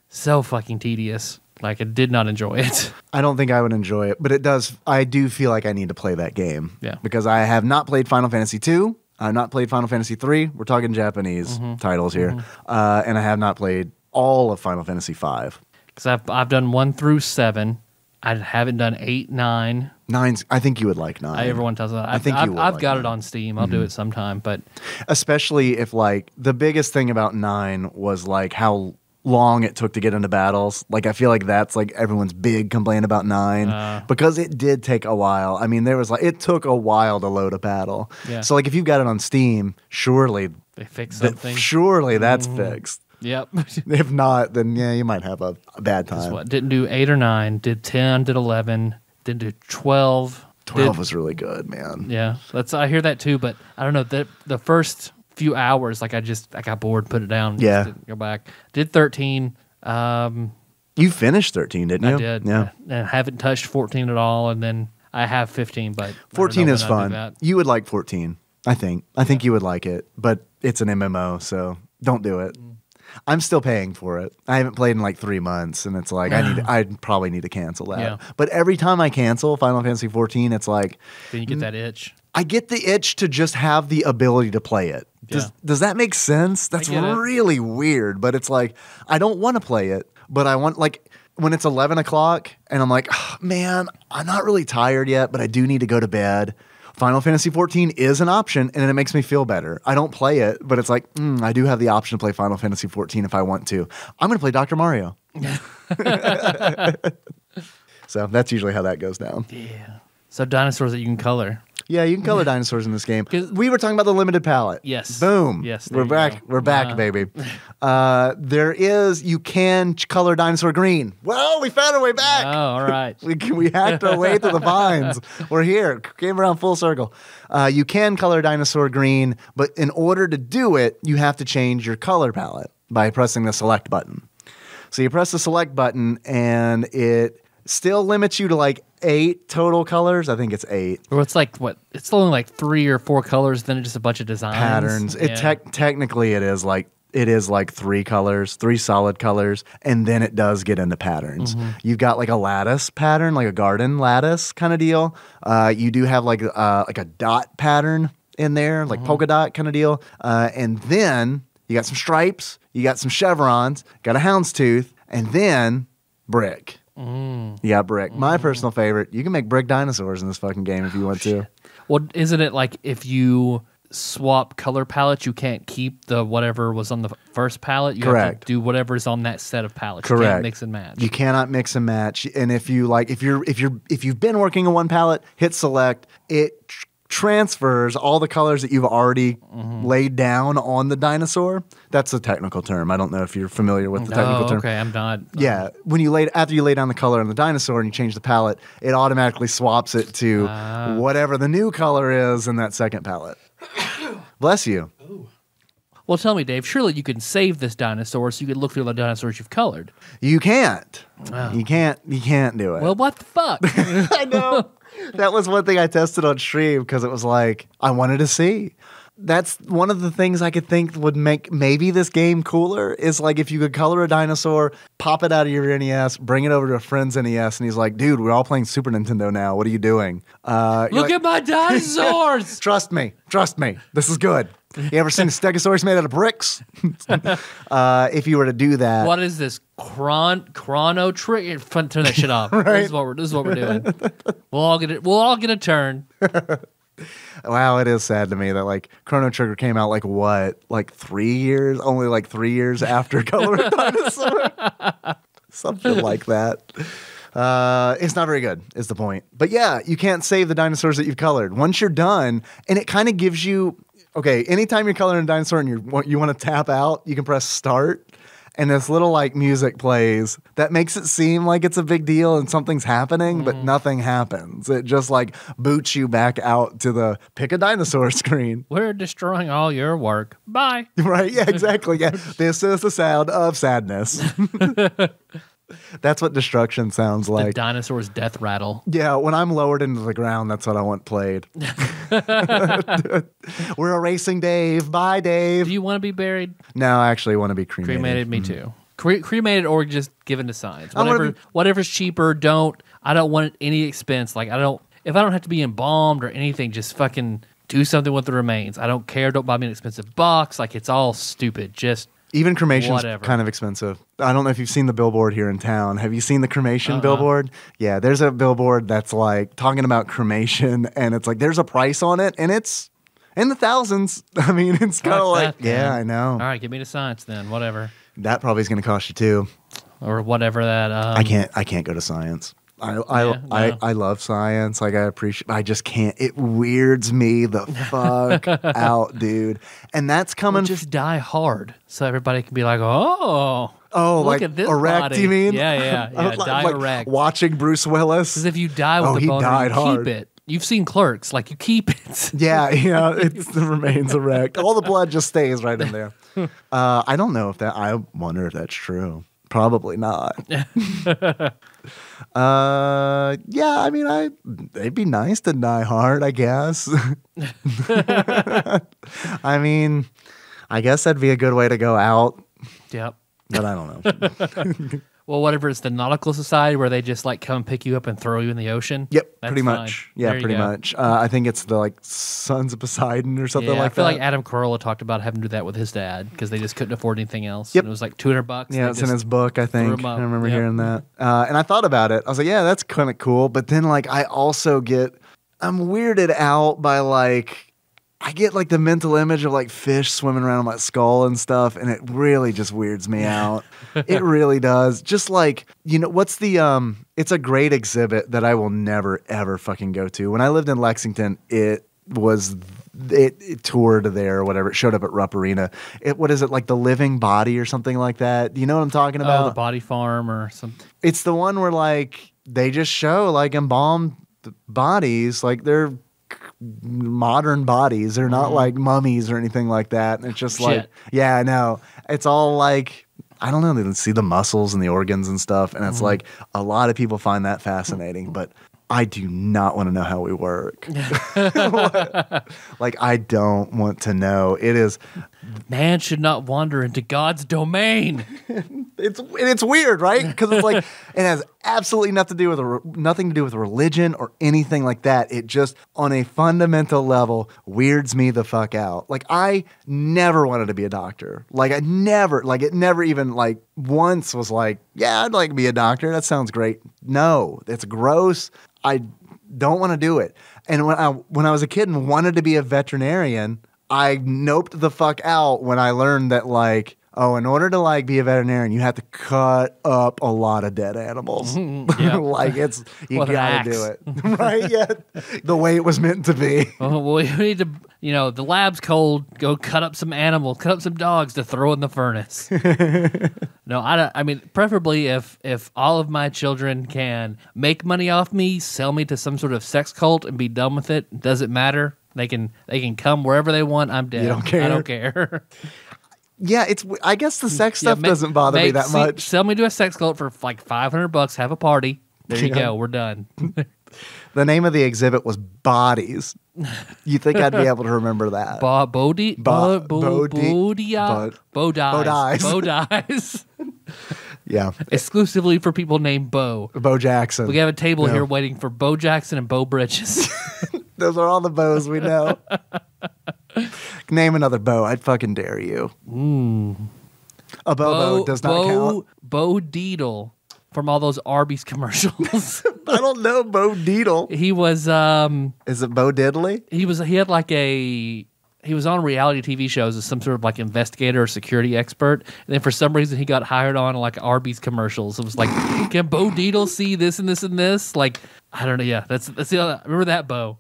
so fucking tedious. Like, I did not enjoy it. I don't think I would enjoy it, but it does. I do feel like I need to play that game. Yeah. Because I have not played Final Fantasy 2. I have not played Final Fantasy 3. We're talking Japanese titles here. And I have not played all of Final Fantasy 5. Because I've done 1 through 7. I haven't done 8, 9. 9's, I think you would like 9. Everyone tells me that. I think you would I've like got 9. it on Steam. I'll do it sometime. But especially if, like, the biggest thing about 9 was, like, how long it took to get into battles. Like, I feel like that's like everyone's big complaint about 9 because it did take a while. I mean, it took a while to load a battle. Yeah. So like if you've got it on Steam, surely they fix something. Surely that's fixed. Yep. If not, then yeah, you might have a bad time. Didn't do 8 or 9, did 10, did 11, didn't do 12. 12 was really good, man. Yeah. I hear that too, but I don't know, the first few hours, like I got bored, put it down. Yeah. Didn't go back. Did 13. You finished 13, didn't you? I did. Yeah. And haven't touched 14 at all. And then I have 15, but 14 is fun. You would like 14, I think. I think you would like it, but it's an MMO, so don't do it. I'm still paying for it. I haven't played in like 3 months, and it's like I probably need to cancel that. Yeah. But every time I cancel Final Fantasy 14, it's like then you get that itch. I get the itch to just have the ability to play it. Does that make sense? That's really weird, but it's like I don't want to play it, but I want, like, when it's 11 o'clock and I'm like, oh, man, I'm not really tired yet, but I do need to go to bed. Final Fantasy 14 is an option, and it makes me feel better. I don't play it, but it's like, I do have the option to play Final Fantasy 14 if I want to. I'm going to play Dr. Mario. So that's usually how that goes down. Yeah. So dinosaurs that you can color. Yeah, you can color dinosaurs in this game. We were talking about the limited palette. Yes. Boom. Yes. We're back. We're back, baby. You can color dinosaur green. Well, we found our way back. Oh, all right. We hacked our way through the vines. We're here. Came around full circle. You can color dinosaur green, but in order to do it, you have to change your color palette by pressing the select button. So you press the select button, and it still limits you to like 8 total colors. I think it's 8. Or it's like what? It's only like 3 or 4 colors. Then it's just a bunch of designs, patterns. Yeah. Technically, it is like 3 colors, 3 solid colors, and then it does get into patterns. You've got like a lattice pattern, like a garden lattice kind of deal. You do have like a dot pattern in there, like polka dot kind of deal, and then you got some stripes, you got some chevrons, got a houndstooth, and then brick. You got brick. My personal favorite. You can make brick dinosaurs in this fucking game if you want to. Well, isn't it like if you swap color palettes, you can't keep the whatever was on the first palette? You have to do whatever's on that set of palettes. Correct. You can't mix and match. You cannot mix and match. And if you've been working on one palette, hit select. It transfers all the colors that you've already laid down on the dinosaur. That's a technical term. I don't know if you're familiar with the technical term. Okay, I'm not. Yeah, after you lay down the color on the dinosaur and you change the palette, it automatically swaps it to whatever the new color is in that second palette. Bless you. Ooh. Well, tell me, Dave, surely you can save this dinosaur so you can look through the dinosaurs you've colored. You can't. Oh. You can't do it. Well, what the fuck? I know. That was one thing I tested on stream because it was like, I wanted to see. That's one of the things I could think would make maybe this game cooler is like if you could color a dinosaur, pop it out of your NES, bring it over to a friend's NES, and he's like, dude, we're all playing Super Nintendo now. What are you doing? Look at my dinosaurs! Trust me. This is good. You ever seen a Stegosaurus made out of bricks? If you were to do that. What is this? Chrono Trigger? Turn that shit off. Right? This is what we're doing. We'll all get a turn. Wow, it is sad to me that like Chrono Trigger came out like 3 years, only like 3 years after Color of Dinosaur. Something like that. It's not very good, is the point. But yeah, you can't save the dinosaurs that you've colored. Once you're done, and it kind of gives you, okay, anytime you're coloring a dinosaur and you want to tap out, you can press start. And this little like music plays that makes it seem like it's a big deal and something's happening, but nothing happens. It just like boots you back out to the pick a dinosaur screen. We're destroying all your work. Bye. Right? Yeah, exactly. Yeah. This is the sound of sadness. That's what destruction sounds like. The dinosaur's death rattle. Yeah, when I'm lowered into the ground, that's what I want played. We're erasing Dave. Bye, Dave. Do you want to be buried? No, I actually want to be cremated. Cremated, me too. Cremated or just given to science. Whatever's cheaper, I don't want any expense. Like, if I don't have to be embalmed or anything, just fucking do something with the remains. I don't care. Don't buy me an expensive box. Like, it's all stupid. Just even cremation's kind of expensive. I don't know if you've seen the billboard here in town. Have you seen the cremation billboard? Yeah, there's a billboard that's like talking about cremation, and it's like there's a price on it, and it's in the thousands. I mean, it's kind of like, yeah, I know. All right, give me the science then. Whatever. That probably is going to cost you too, or whatever that. I can't go to science. I love science. Like I just can't. It weirds me the fuck out, dude. And that's coming. Just die hard, so everybody can be like, oh, look like at this erect. Body. You mean? Yeah. Die like erect. Watching Bruce Willis. Because if you die with the boner, you keep it. You've seen Clerks, like you keep it. Yeah, it remains erect. All the blood just stays right in there. I don't know if that. I wonder if that's true. Probably not. Yeah, I mean, it'd be nice to die hard, I guess. I mean, I guess that'd be a good way to go out. Yep. But I don't know. Well, whatever, it's the Nautical Society where they just like come pick you up and throw you in the ocean. Yep, pretty much. Yeah, pretty much. I think it's the like Sons of Poseidon or something like that. I feel like Adam Carolla talked about having to do that with his dad because they just couldn't afford anything else. Yep. And it was like $200. Yeah, it's in his book, I think. I remember hearing that. And I thought about it. I was like, yeah, that's kind of cool. But then like I also get weirded out by like, I get like the mental image of like fish swimming around my skull and stuff, and it really just weirds me out. It really does. Just like, what's the it's a great exhibit that I will never ever fucking go to. When I lived in Lexington, it toured there or whatever. It showed up at Rupp Arena. What is it, like the Living Body or something like that? Do you know what I'm talking about? The Body Farm or something. It's the one where like they just show like embalmed bodies, like they're modern bodies. They're not like mummies or anything like that. And it's just like, yeah, I know. It's all like, I don't know. They see the muscles and the organs and stuff. And it's like a lot of people find that fascinating, but I do not want to know how we work. Like, I don't want to know. It is. Man should not wander into God's domain. It's weird, right? Because it's like it has absolutely nothing to do with religion or anything like that. It just, on a fundamental level, weirds me the fuck out. Like, I never wanted to be a doctor. Like, it never even like once was like, yeah, I'd like to be a doctor. That sounds great. No, it's gross. I don't want to do it. And when I was a kid and wanted to be a veterinarian, I noped the fuck out when I learned that like, oh, in order to like be a veterinarian, you have to cut up a lot of dead animals. Like you gotta do it. Right? Yeah. The way it was meant to be. Well, we need to, the lab's cold, go cut up some dogs to throw in the furnace. No, I mean, preferably if all of my children can make money off me, sell me to some sort of sex cult and be done with it, doesn't matter. They can come wherever they want. I'm dead. You don't care? I don't care. Yeah, I guess the sex stuff doesn't bother me that much. Sell me to a sex cult for like $500. Have a party. There you go. We're done. The name of the exhibit was Bodies. You think I'd be able to remember that? Bodies. Yeah. Exclusively for people named Bo. Bo Jackson. We have a table here waiting for Bo Jackson and Bo Bridges. Those are all the Bo's we know. Name another Bo. I'd fucking dare you. A Bobo does not count. Bo Deedle from all those Arby's commercials. I don't know Bo Deedle. He was Is it Bo Diddley? He was on reality TV shows as some sort of like investigator or security expert, and then for some reason he got hired on like Arby's commercials. It was like, can Bo Deedle see this and this and this? Like, I don't know. Yeah, that's the remember that Bo.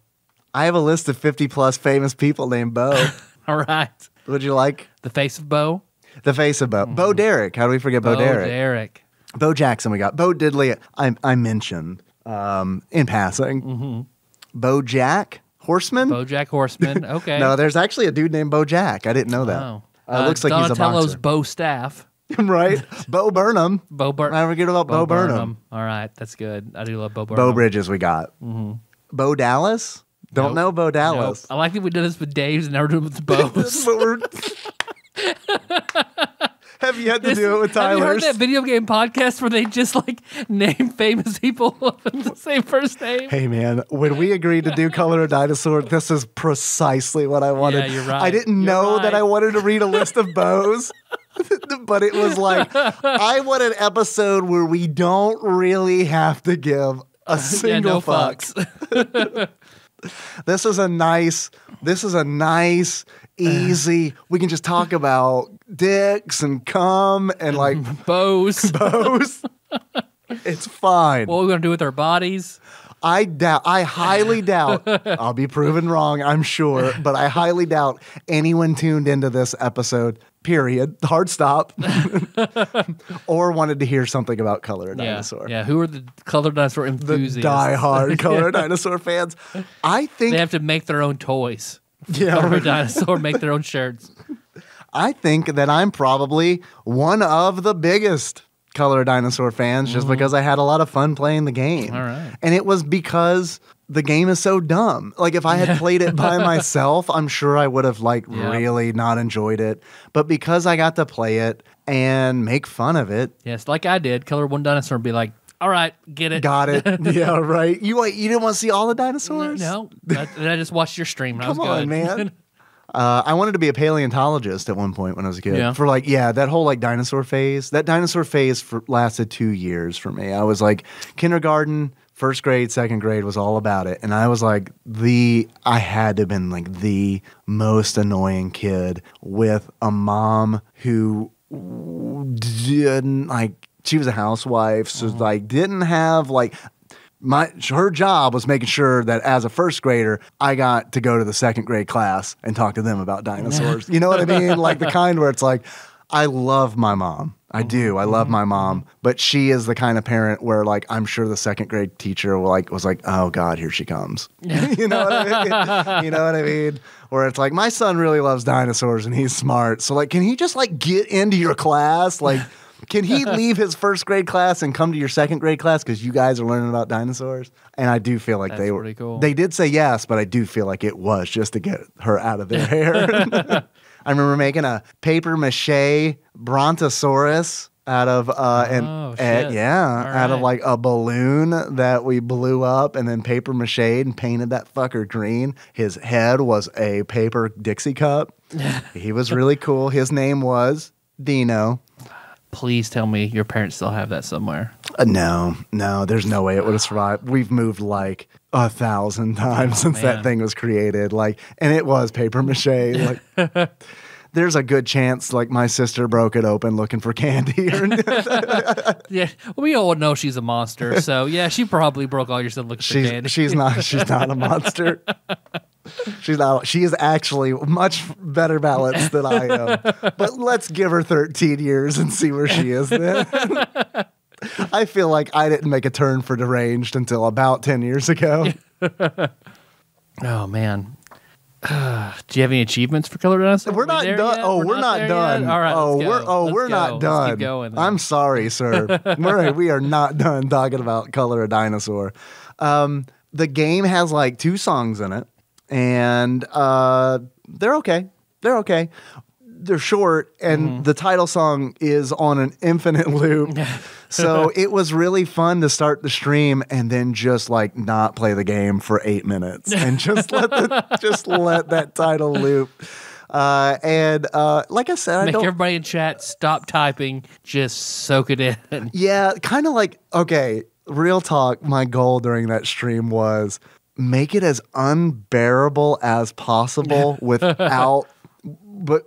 I have a list of 50 plus famous people named Bo. All right. Would you like the face of Bo? The face of Bo. Bo Derek. How do we forget Bo Derek? Bo Jackson we got. Bo Diddley I mentioned in passing. Bo Jack Horseman? BoJack Horseman. Okay. No, there's actually a dude named Bo Jack. I didn't know that. Oh. Looks like he's a Donatello's boxer. Bo Staff. Right? Bo Burnham. Bo Burnham. I forget about Bo Burnham. All right, that's good. I do love Bo Burnham. Bo Bridges we got. Bo Dallas? Don't know Bo Dallas. Nope. I like that we did this with Dave's and now we're doing it with Bo's. Have you had to do it with Tyler's? Have you heard that video game podcast where they just like name famous people with the same first name? Hey man, when we agreed to do Color a Dinosaur, this is precisely what I wanted. Yeah, you're right. I didn't know that I wanted to read a list of bows, but it was like, I want an episode where we don't really have to give a single fuck. This is a nice, easy. We can just talk about dicks and cum and like bows. It's fine. What are we gonna do with our bodies? I highly doubt. I'll be proven wrong, I'm sure, but I highly doubt anyone tuned into this episode. Period. Hard stop. Or wanted to hear something about Color Dinosaur. Yeah. Who are the Color Dinosaur enthusiasts? The diehard Color Dinosaur fans. I think they have to make their own toys. Yeah, Color Dinosaur make their own shirts. I think that I'm probably one of the biggest Color Dinosaur fans just because I had a lot of fun playing the game. All right. And it was because the game is so dumb. Like if I had played it by myself, I'm sure I would have really not enjoyed it. But because I got to play it and make fun of it. Yes, like I did. Color one dinosaur and be like, all right, get it. Got it. Yeah, right. You didn't want to see all the dinosaurs? No. I just watched your stream. And Come I was on, good. man. I wanted to be a paleontologist at one point when I was a kid. Yeah. For that whole dinosaur phase. That dinosaur phase lasted 2 years for me. I was like kindergarten, first grade, second grade was all about it. And I was like I had to have been like the most annoying kid with a mom who didn't like, she was a housewife, so like didn't have like, her job was making sure that as a first grader, I got to go to the second grade class and talk to them about dinosaurs. You know what I mean? Like the kind where it's like, I love my mom. I do. I love my mom, but she is the kind of parent where like, I'm sure the second grade teacher was like, oh God, here she comes. You know what I mean? You know what I mean? Where it's like, my son really loves dinosaurs and he's smart. So like, can he just like get into your class? Like, can he leave his first grade class and come to your second grade class because you guys are learning about dinosaurs? And I do feel like they were pretty cool. They did say yes, but I do feel like it was just to get her out of their hair. I remember making a paper mache brontosaurus out of out of like a balloon that we blew up and then paper mache and painted that fucker green. His head was a paper Dixie cup. He was really cool. His name was Dino. Please tell me your parents still have that somewhere. No, there's no way it would have survived. We've moved like 1,000 times since that thing was created. Like, and it was paper mache. Like, there's a good chance like my sister broke it open looking for candy. Yeah, we all know she's a monster. So yeah, she probably broke all your stuff looking for candy. She's not a monster. She's not. She is actually much better balanced than I am. But let's give her 13 years and see where she is then. I feel like I didn't make a turn for deranged until about 10 years ago. Oh, man. Do you have any achievements for Killer Dinosaur? We're not done. Oh, we're not done. All right, we're not done. Let's keep going, I'm sorry, sir. We are not done talking about Color a Dinosaur. The game has like 2 songs in it. And they're okay. They're short, and the title song is on an infinite loop. So it was really fun to start the stream and then just like not play the game for 8 minutes and just let that title loop. Like I said, make everybody in chat stop typing, just soak it in. Yeah, kind of like, okay, real talk. My goal during that stream was make it as unbearable as possible without, but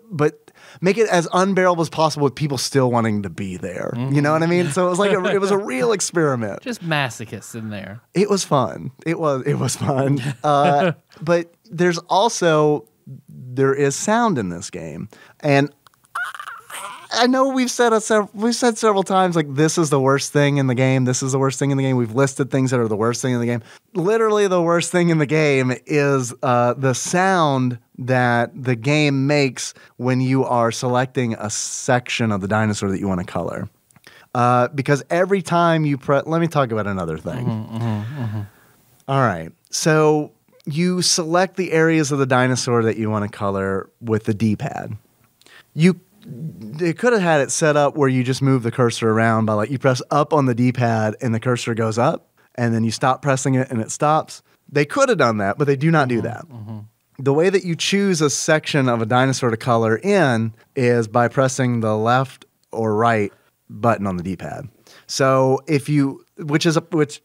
make it as unbearable as possible with people still wanting to be there. You know what I mean? So it was like it was a real experiment. Just masochists in there. It was fun. It was fun. But there is sound in this game, and I know we've said several times, like, this is the worst thing in the game. This is the worst thing in the game. We've listed things that are the worst thing in the game. Literally, the worst thing in the game is the sound that the game makes when you are selecting a section of the dinosaur that you want to color. Because every time you let me talk about another thing. All right. So you select the areas of the dinosaur that you want to color with the D-pad. They could have had it set up where you just move the cursor around by like you press up on the D-pad and the cursor goes up and then you stop pressing it and it stops. They could have done that, but they do not do that. The way that you choose a section of a dinosaur to color in is by pressing the left or right button on the D-pad. So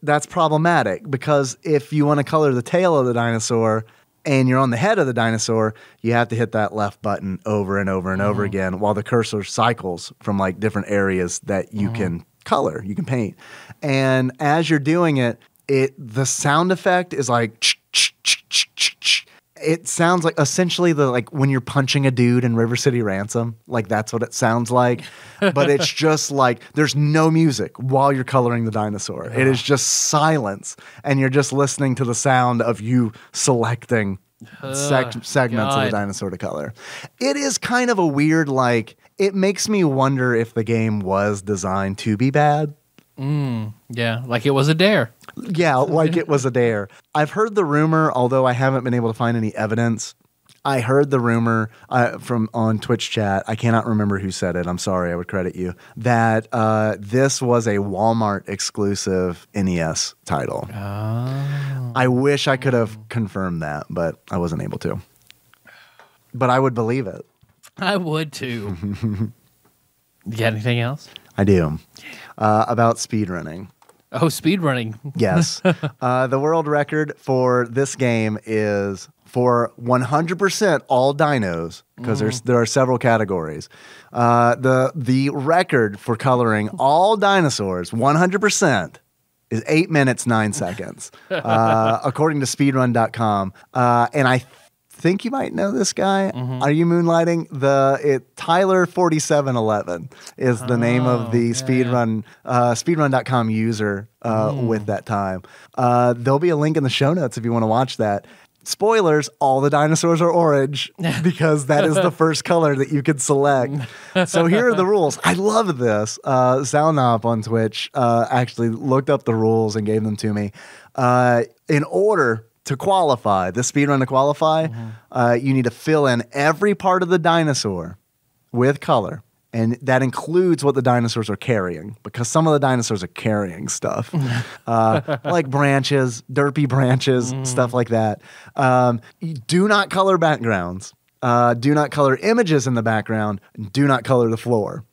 that's problematic because if you want to color the tail of the dinosaur and you're on the head of the dinosaur, you have to hit that left button over and over and over again while the cursor cycles from like different areas that you can color, you can paint. And as you're doing it, the sound effect is like it sounds like essentially like when you're punching a dude in River City Ransom, like that's what it sounds like. But it's just like there's no music while you're coloring the dinosaur. It is just silence, and you're just listening to the sound of you selecting segments of the dinosaur to color. It is kind of a weird, like, it makes me wonder if the game was designed to be bad. Yeah, like it was a dare. Yeah, like it was a dare. I've heard the rumor, although I haven't been able to find any evidence. I heard the rumor on Twitch chat. I cannot remember who said it. I'm sorry. I would credit you. That this was a Walmart exclusive NES title. Oh. I wish I could have confirmed that, but I wasn't able to. But I would believe it. I would too. You got anything else? I do. About speedrunning. Oh, speedrunning. Yes. The world record for this game is for 100% all dinos, because there are several categories. The record for coloring all dinosaurs 100% is 8 minutes 9 seconds, according to speedrun.com. And I think you might know this guy. Are you moonlighting? Tyler 4711 is the name of the speedrun.com user with that time. There'll be a link in the show notes if you want to watch that. Spoilers, all the dinosaurs are orange because that is the first color that you can select. So here are the rules. I love this. Salnop on Twitch actually looked up the rules and gave them to me. In order to qualify, the speedrun to qualify, you need to fill in every part of the dinosaur with color. And that includes what the dinosaurs are carrying, because some of the dinosaurs are carrying stuff, like branches, derpy branches, stuff like that. You do not color backgrounds. Do not color images in the background. Do not color the floor.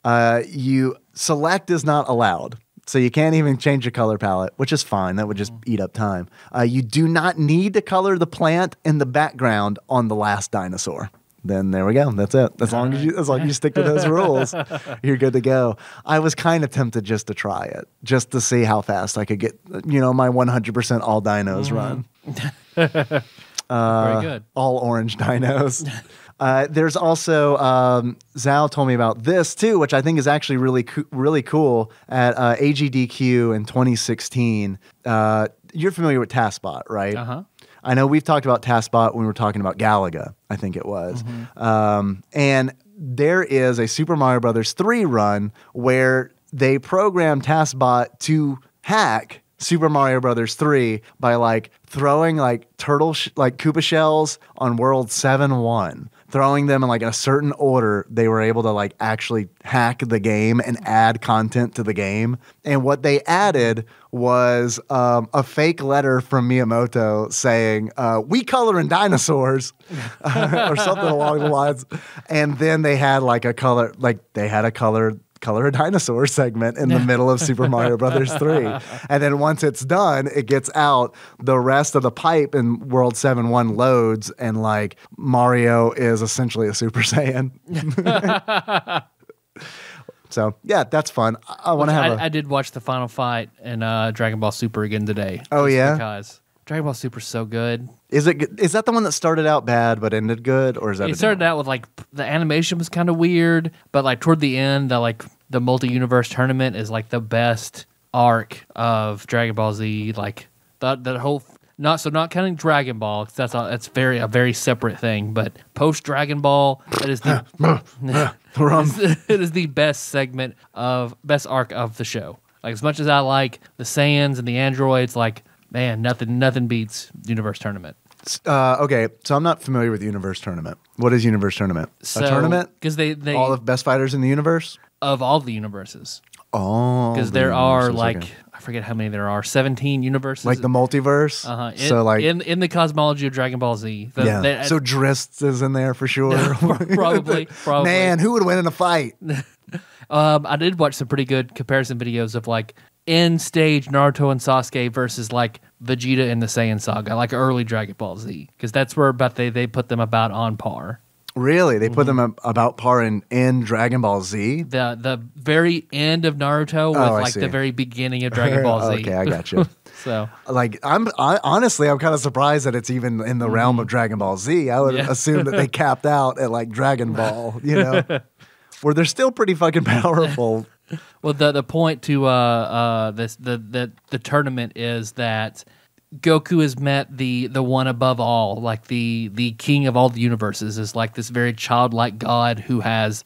Select is not allowed. So you can't even change your color palette, which is fine. That would just eat up time. You do not need to color the plant in the background on the last dinosaur. Then there we go. That's it. As long as you stick to those rules, you're good to go. I was kind of tempted just to try it, just to see how fast I could get, my 100% all dinos run. Very good. All orange dinos. There's also Zhao told me about this too, which I think is actually really cool. At AGDQ in 2016, you're familiar with TASBot, right? I know we've talked about TASBot when we were talking about Galaga, I think it was. And there is a Super Mario Brothers 3 run where they programmed TASBot to hack Super Mario Brothers 3 by throwing Koopa shells on World 7-1. Throwing them in a certain order, they were able to actually hack the game and add content to the game. And what they added was a fake letter from Miyamoto saying, "We color in dinosaurs," or something along the lines. And then they had color a dinosaur segment in the middle of Super Mario Brothers 3. And then once it's done, it gets out, the rest of the pipe in World 7-1 loads, and Mario is essentially a Super Saiyan. So yeah, that's fun. I did watch the final fight in Dragon Ball Super again today. Oh yeah? Because Dragon Ball Super's so good. Is that the one that started out bad but ended good, or is that? It started out with the animation was kind of weird, but toward the end, the multi-universe tournament is the best arc of Dragon Ball Z. The whole not counting Dragon Ball, 'cause that's a very separate thing. But post Dragon Ball, it is the it is the best arc of the show. As much as I like the Saiyans and the androids, man, nothing beats Universe Tournament. Okay, so I'm not familiar with Universe Tournament. What is Universe Tournament? A tournament? Because they all the best fighters in the universe? Of all the universes. Oh. Because there are I forget how many there are, 17 universes. The multiverse? So in the cosmology of Dragon Ball Z. So Drizzt is in there for sure. Probably. Man, who would win in a fight? I did watch some pretty good comparison videos of end stage Naruto and Sasuke versus Vegeta in the Saiyan Saga, early Dragon Ball Z, because that's where they put them about on par. Really? They put them about par in Dragon Ball Z? The very end of Naruto with the very beginning of Dragon Ball Z. Okay, I got you. So honestly, I'm kind of surprised that it's even in the realm of Dragon Ball Z. I would assume that they capped out at Dragon Ball, where they're still pretty fucking powerful. Well, the point to the tournament is that Goku has met the one above all, the king of all the universes, is this very childlike god who has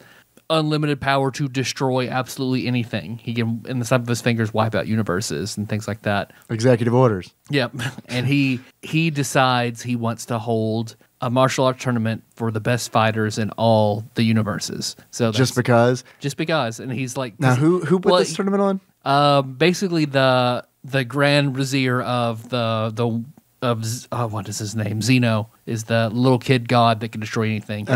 unlimited power to destroy absolutely anything. He can, in the snap of his fingers, wipe out universes and things like that. Executive orders. Yep. And he decides he wants to hold a martial arts tournament for the best fighters in all the universes. So just because, and he's now who put this tournament on? Basically the Grand Vizier of the what is his name? Zeno is the little kid god that can destroy anything.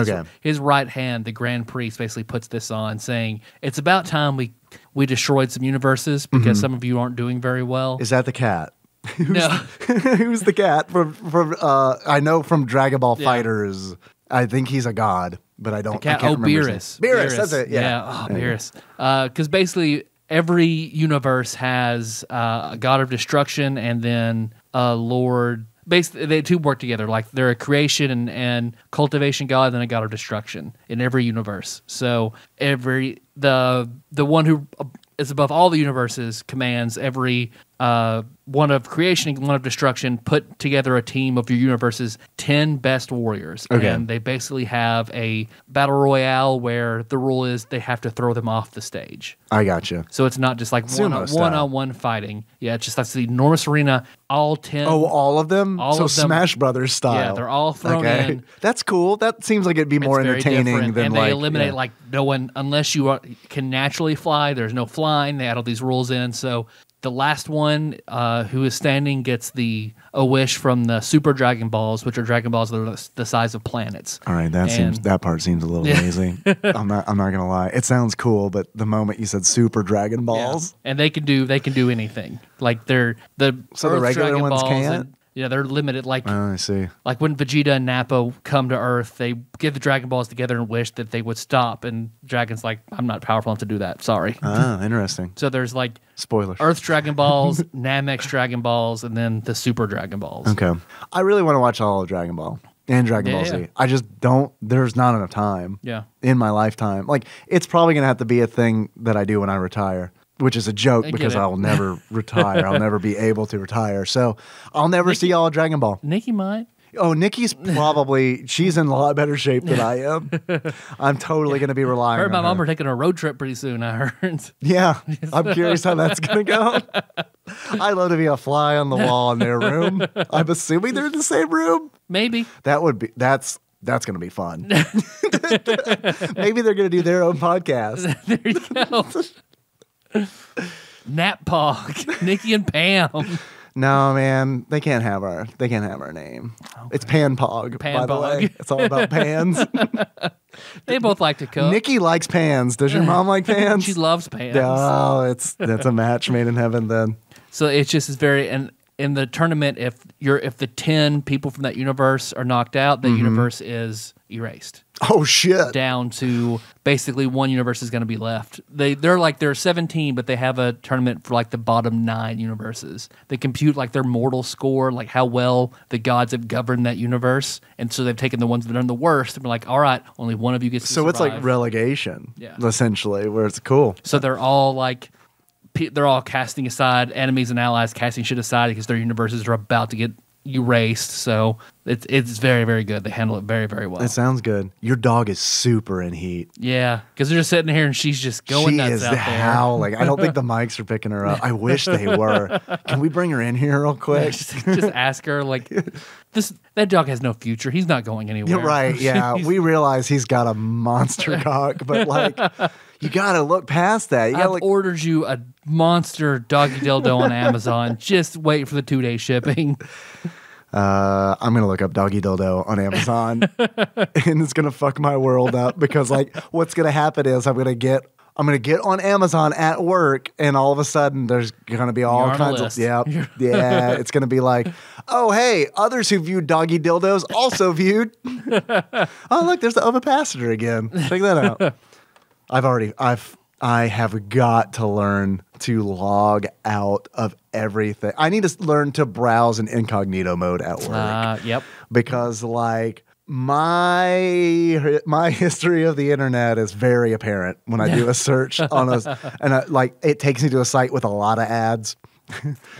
His right hand, the Grand Priest, basically puts this on, saying it's about time we destroyed some universes because some of you aren't doing very well. Is that the cat? No. Who's the cat from I know from Dragon Ball Fighters. I think he's a god, but I can't remember. Beerus, that's it. Yeah. Beerus. Because basically every universe has a god of destruction and then a lord. Basically, they two work together. Like they're a creation and cultivation god, and a god of destruction in every universe. So the one who is above all the universes commands every one of creation and one of destruction, put together a team of your universe's 10 best warriors. Okay. And they basically have a battle royale where the rule is they have to throw them off the stage. I gotcha. So it's not just like one-on-one fighting. Yeah, it's just like the enormous arena, all 10. Oh, all of them? All so of them. Smash Brothers style. Yeah, they're all thrown in. That's cool. That seems like it'd be more entertaining than and they eliminate like no one, unless you can naturally fly, there's no flying. They add all these rules in. So the last one who is standing gets a wish from the Super Dragon Balls, which are Dragon Balls that are the size of planets. All right, that part seems a little lazy. I'm not gonna lie. It sounds cool, but the moment you said Super Dragon Balls, and they can do anything. Like they're the regular Dragon ones Balls can't. They're limited. Like I see. Like when Vegeta and Nappa come to Earth, they get the Dragon Balls together and wish that they would stop. And Dragon's like, I'm not powerful enough to do that. Sorry. Ah, interesting. So there's like spoilers: Earth Dragon Balls, Namex Dragon Balls, and then the Super Dragon Balls. Okay. I really want to watch all of Dragon Ball and Dragon Ball Z. I just don't. There's not enough time. Yeah. In my lifetime, like it's probably gonna have to be a thing that I do when I retire. Which is a joke because I'll never retire. I'll never be able to retire. So I'll never see all of Dragon Ball. Nikki might. Oh, Nikki's she's in a lot better shape than I am. I'm totally going to be relying on her. My mom are taking a road trip pretty soon, I heard. Yeah. I'm curious how that's going to go. I'd love to be a fly on the wall in their room. I'm assuming they're in the same room. Maybe. That's going to be fun. Maybe they're going to do their own podcast. There you go. TADPOG, Nikki and Pam. No, man, they can't have our name. Okay. It's PanPog, by the way. It's all about pans. They both like to cook. Nikki likes pans. Does your mom like pans? She loves pans. Oh, that's a match made in heaven then. So it's just very and in the tournament, if the 10 people from that universe are knocked out, the universe is erased. Oh shit! Down to basically one universe is going to be left. They're 17, but they have a tournament for like the bottom 9 universes. They compute like their mortal score, like how well the gods have governed that universe, and so they've taken the ones that are the worst and been like, all right, only one of you gets to survive. It's like relegation, essentially, where it's cool. So they're all like. They're all casting aside enemies and allies, casting shit aside because their universes are about to get erased. So it's very, very good. They handle it very, very well. It sounds good. Your dog is super in heat. Yeah, because they're just sitting here and she's just going nuts out there. She is howling. I don't think the mics are picking her up. I wish they were. Can we bring her in here real quick? Just ask her, like, that dog has no future. He's not going anywhere. You're right, yeah. We realize he's got a monster cock, but like... You gotta look past that. I've ordered you a monster doggy dildo on Amazon. Just wait for the 2-day shipping. I'm gonna look up doggy dildo on Amazon, and it's gonna fuck my world up because like what's gonna happen is I'm gonna get on Amazon at work, and all of a sudden there's gonna be all kinds of yeah. It's gonna be like, oh hey, others who viewed doggy dildos also viewed. Oh look, there's the ovipositor again. Check that out. I have got to learn to log out of everything. I need to learn to browse in incognito mode at work. Yep. Because like my history of the internet is very apparent when I do a search on like it takes me to a site with a lot of ads.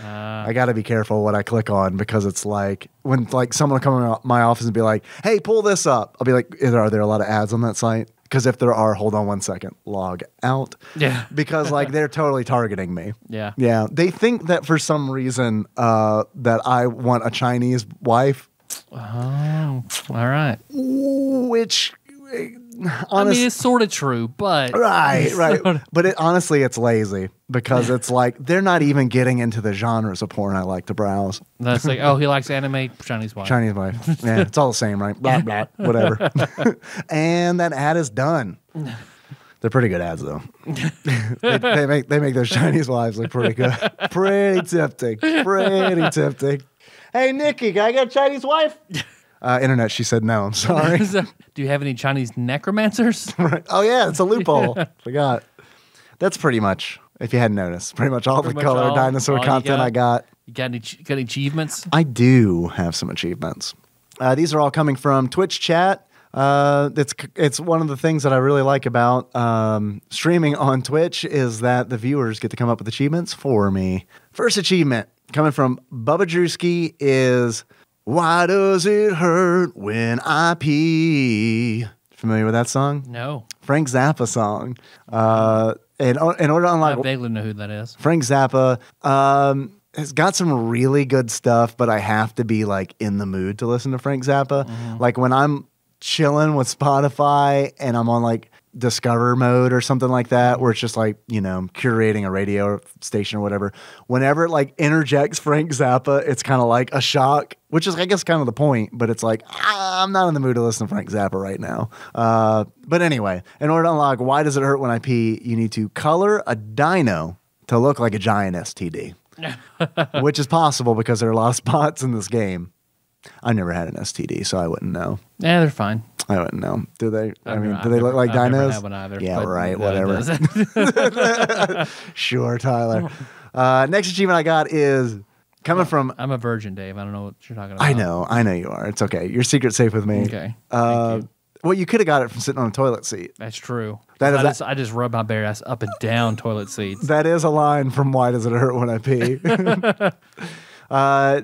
I got to be careful what I click on because it's like when like someone will come in my office and be like, "Hey, pull this up." I'll be like, "Are there a lot of ads on that site?" Because if there are, hold on 1 second, log out. Yeah. Because like they're totally targeting me. Yeah. Yeah. They think that for some reason that I want a Chinese wife. Oh, all right. Which it's sort of true, but right. But honestly, it's lazy because it's like they're not even getting into the genres of porn I like to browse. That's like, oh, he likes anime, Chinese wife. Yeah, it's all the same, right? Blah blah, whatever. And that ad is done. They're pretty good ads, though. they make those Chinese wives look pretty good. Pretty tempting. Hey, Nikki, can I get a Chinese wife? Internet, she said no. I'm sorry. Do you have any Chinese necromancers? Right. Oh, yeah, it's a loophole. Forgot. That's pretty much, if you hadn't noticed, pretty much all the color dinosaur content I got. You got any achievements? I do have some achievements. These are all coming from Twitch chat. It's one of the things that I really like about streaming on Twitch is that the viewers get to come up with achievements for me. First achievement coming from Bubba Drewski is, why does it hurt when I pee? Familiar with that song? No. Frank Zappa song. In order to unlock, I vaguely know who that is. Frank Zappa has got some really good stuff, but I have to be like in the mood to listen to Frank Zappa. Mm-hmm. Like when I'm chilling with Spotify and I'm on like Discover mode or something like that, where it's just like, curating a radio station or whatever. Whenever it like interjects Frank Zappa, it's kind of like a shock, which is, I guess, kind of the point. But it's like, I'm not in the mood to listen to Frank Zappa right now. But anyway, in order to unlock Why Does It Hurt When I Pee, you need to color a dino to look like a giant STD, which is possible because there are a lot of spots in this game. I never had an STD, so I wouldn't know. Yeah, they're fine. I wouldn't know. Do they? Do they look like dinos? I've never had one either. Yeah, right. Whatever. Sure, Tyler. Next achievement I got is coming from. I'm a virgin, Dave. I don't know what you're talking about. I know you are. It's okay. Your secret's safe with me. Okay. Thank you. Well, you could have got it from sitting on a toilet seat. That's true. I just rub my bare ass up and down toilet seats. That is a line from Why Does It Hurt When I Pee?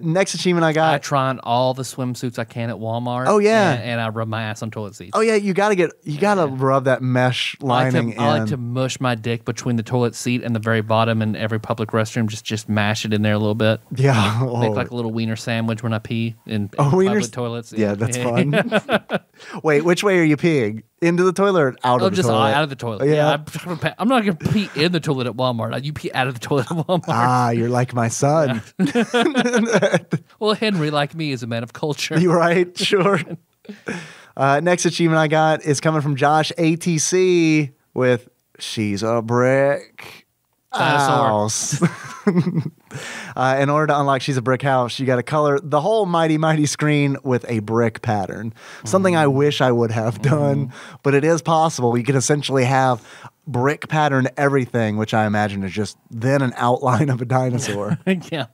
Next achievement I got. I try on all the swimsuits I can at Walmart. Oh yeah, and I rub my ass on toilet seats. Oh yeah, you gotta rub that mesh lining in. I like to mush my dick between the toilet seat and the very bottom in every public restroom. Just mash it in there a little bit. Yeah, make like a little wiener sandwich when I pee in public toilets. Yeah, that's fun. Wait, which way are you peeing? Into the toilet or out of the toilet? Out of the toilet. Yeah, I'm not going to pee in the toilet at Walmart. You pee out of the toilet at Walmart. Ah, you're like my son. Yeah. Well, Henry, like me, is a man of culture. You're right. Sure. Next achievement I got is coming from Josh ATC with She's a Brick House. In order to unlock She's a Brick House, you got to color the whole mighty screen with a brick pattern. Something I wish I would have done, but it is possible. You can essentially have brick pattern everything, which I imagine is just then an outline of a dinosaur. Yeah.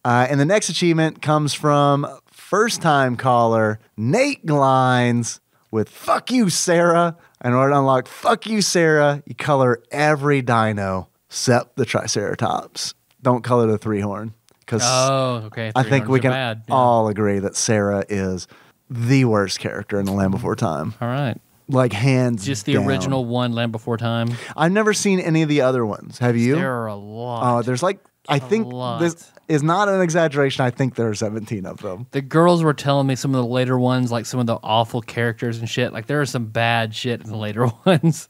And the next achievement comes from first-time caller Nate Glines with Fuck You, Sarah. In order to unlock Fuck You, Sarah, you color every dino except the Triceratops. Don't color the three-horn. Okay. I think we can all agree that Sarah is the worst character in The Land Before Time. All right. Like, hands Just the down. original one, Land Before Time? I've never seen any of the other ones. Have you? There are a lot. There's like, I think this is not an exaggeration. I think there are 17 of them. The girls were telling me some of the later ones, like some of the awful characters and shit. Like, there are some bad shit in the later ones.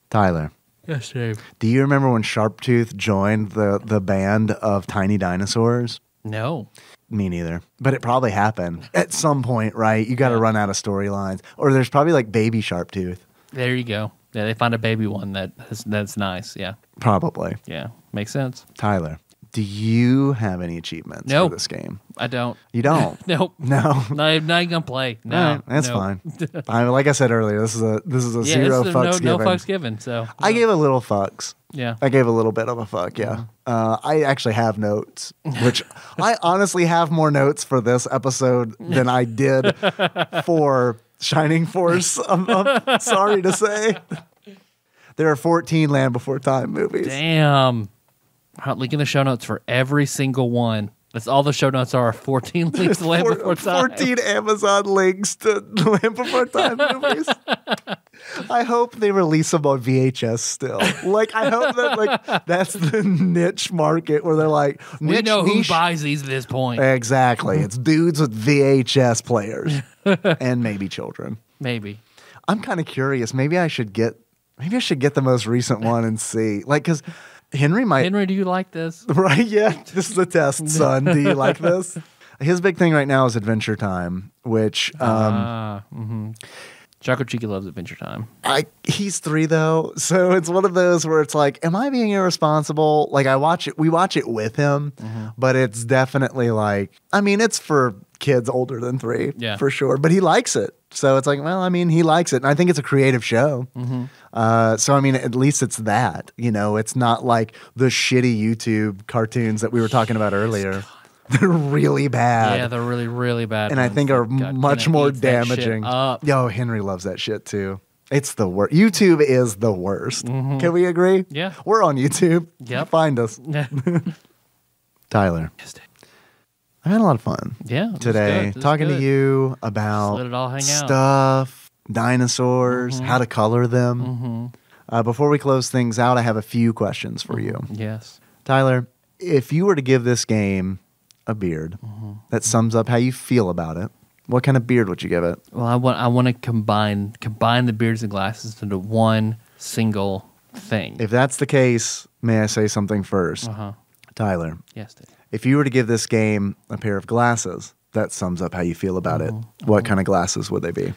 Tyler. Yes, Dave. Do you remember when Sharptooth joined the band of tiny dinosaurs? No. Me neither. But it probably happened at some point, right? You got to run out of storylines. Or there's probably like baby Sharptooth. There you go. Yeah, they find a baby one that's nice. Yeah. Probably. Yeah. Makes sense. Tyler, do you have any achievements for this game? I don't. You don't? Nope. No. Not even gonna play. No. Right, that's fine. Like I said earlier, this is a zero fucks given. No fucks given. So I gave a little fucks. Yeah. I gave a little bit of a fuck, yeah. I actually have notes, which I honestly have more notes for this episode than I did for Shining Force. I'm sorry to say. There are 14 Land Before Time movies. Damn. I'm linking the show notes for every single one. That's all the show notes are. 14 links to Land Before Time. 14 Amazon links to Land Before Time movies. I hope they release them on VHS still. Like, I hope that that's the niche market where they're like, we know who buys these at this point. Exactly. It's dudes with VHS players and maybe children. Maybe. I'm kind of curious. Maybe I should get the most recent one and see. Like, because Henry, do you like this? Right? Yeah. This is a test, son. Do you like this? His big thing right now is Adventure Time, which Choco Chica loves Adventure Time. He's 3 though, so it's one of those where it's like, am I being irresponsible? Like we watch it with him, but it's definitely like, I mean, it's for kids older than 3, for sure. But he likes it, so it's like, well, I mean, he likes it, and I think it's a creative show. So I mean, at least it's that, it's not like the shitty YouTube cartoons that we were talking about earlier. They're really bad. Yeah, they're really, really bad. And I think are much more damaging. Yo, Henry loves that shit too. It's the worst. YouTube is the worst. Can we agree? Yeah. We're on YouTube. Yep. Find us. Tyler. I had a lot of fun today talking to you about let it all hang stuff, dinosaurs, how to color them. Before we close things out, I have a few questions for you. Yes. Tyler, if you were to give this game a beard that sums up how you feel about it, what kind of beard would you give it? Well, I want to combine the beards and glasses into one single thing. If that's the case, may I say something first? Tyler. Yes, Dave. If you were to give this game a pair of glasses that sums up how you feel about it, what kind of glasses would they be?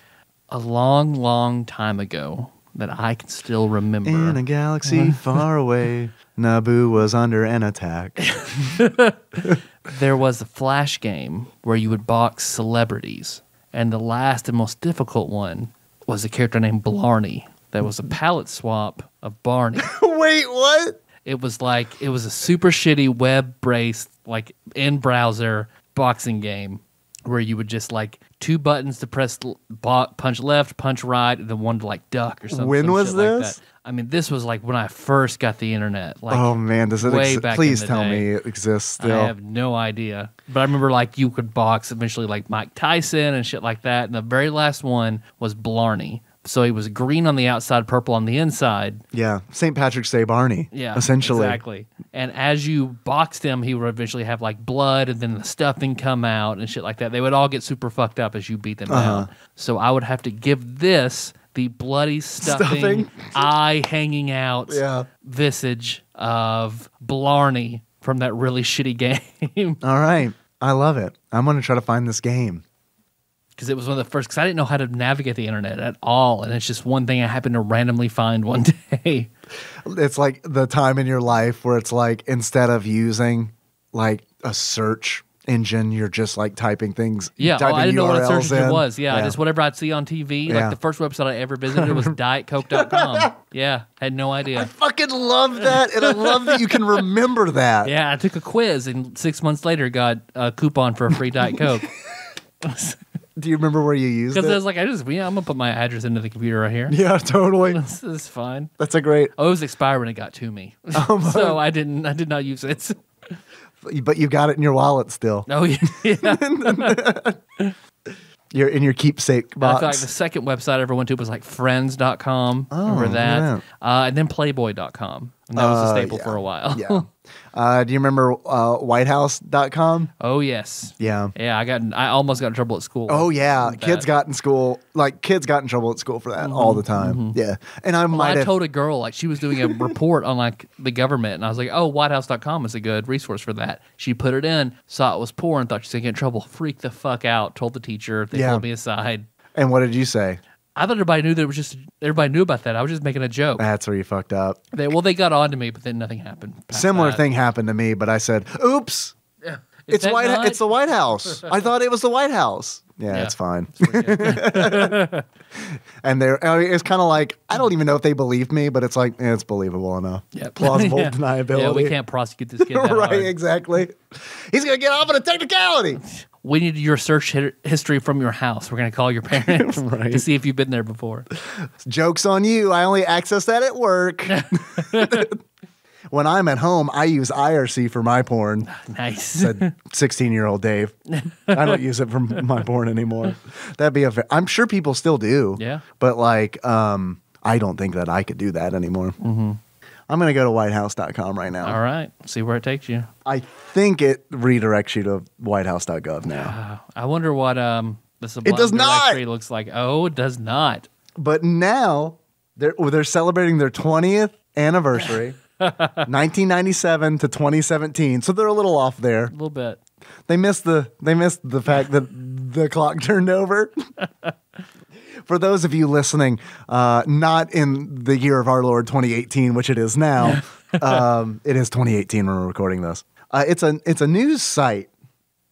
A long, long time ago that I can still remember. In a galaxy far away, Naboo was under an attack. There was a Flash game where you would box celebrities, and the last and most difficult one was a character named Blarney that was a palette swap of Barney. Wait, what? It was a super shitty web-based, like in-browser boxing game where you would just like 2 buttons to press punch left, punch right, and then one to like duck or something. When was this? Like that. I mean, this was like when I first got the internet. Like, oh man, does it exist? Please tell me it exists still. I have no idea. But I remember like you could box eventually like Mike Tyson and shit like that. And the very last one was Blarney. So he was green on the outside, purple on the inside. Yeah, St. Patrick's Day Barney. Yeah, essentially. Exactly. And as you boxed him, he would eventually have like blood and then the stuffing come out and shit like that. They would all get super fucked up as you beat them down. So I would have to give this the bloody stuffing? Eye hanging out visage of Blarney from that really shitty game. All right. I love it. I'm going to try to find this game. Because it was one of the first, because I didn't know how to navigate the internet at all. And it's just one thing I happened to randomly find one day. It's like the time in your life where it's like, instead of using like a search engine, you're just like typing things. Yeah, I didn't know what a search engine was. Yeah, just whatever I'd see on TV. Like the first website I ever visited was dietcoke.com. Yeah, had no idea. I fucking love that. And I love that you can remember that. Yeah, I took a quiz and 6 months later got a coupon for a free Diet Coke. Do you remember where you used it? Because I was like, I'm going to put my address into the computer right here. Yeah, totally. This is fine. That's a great. Oh, it was expired when it got to me. So I did not use it. But you got it in your wallet still. Oh, yeah. You're in your keepsake box. I feel like the second website I ever went to was like friends.com. Remember that? Yeah. And then playboy.com. And that was a staple for a while. Yeah. Do you remember whitehouse.com? Oh, yes. Yeah. Yeah, I almost got in trouble at school. Oh, yeah. Kids got in trouble at school for that all the time. Yeah. And I told a girl, like, she was doing a report on, like, the government, and I was like, oh, whitehouse.com is a good resource for that. She put it in, saw it was poor, and thought she was going to get in trouble. Freaked the fuck out, told the teacher. They pulled me aside. And what did you say? I thought everybody knew everybody knew about that. I was just making a joke. That's where you fucked up. They got on to me, but then nothing happened. Similar thing happened to me, but I said, oops. Yeah. It's the White House. I thought it was the White House. Yeah, it's fine. And it's kind of like, I don't even know if they believe me, but it's like, it's believable enough. Yeah. Plausible deniability. Yeah, we can't prosecute this kid that right, hard. Exactly. He's going to get off on a technicality. We need your search history from your house. We're going to call your parents to see if you've been there before. Joke's on you. I only access that at work. When I'm at home, I use IRC for my porn. Nice. Said 16-year-old Dave. I don't use it for my porn anymore. That'd be I'm sure people still do. Yeah. But like, I don't think that I could do that anymore. Mm-hmm. I'm going to go to whitehouse.com right now. All right. See where it takes you. I think it redirects you to whitehouse.gov now. I wonder what this it does not. directory looks like. Oh, it does not. But now they're celebrating their 20th anniversary, 1997 to 2017. So they're a little off there. A little bit. They missed the fact that the clock turned over. For those of you listening, not in the year of our Lord 2018, which it is now, it is 2018 when we're recording this. It's a news site.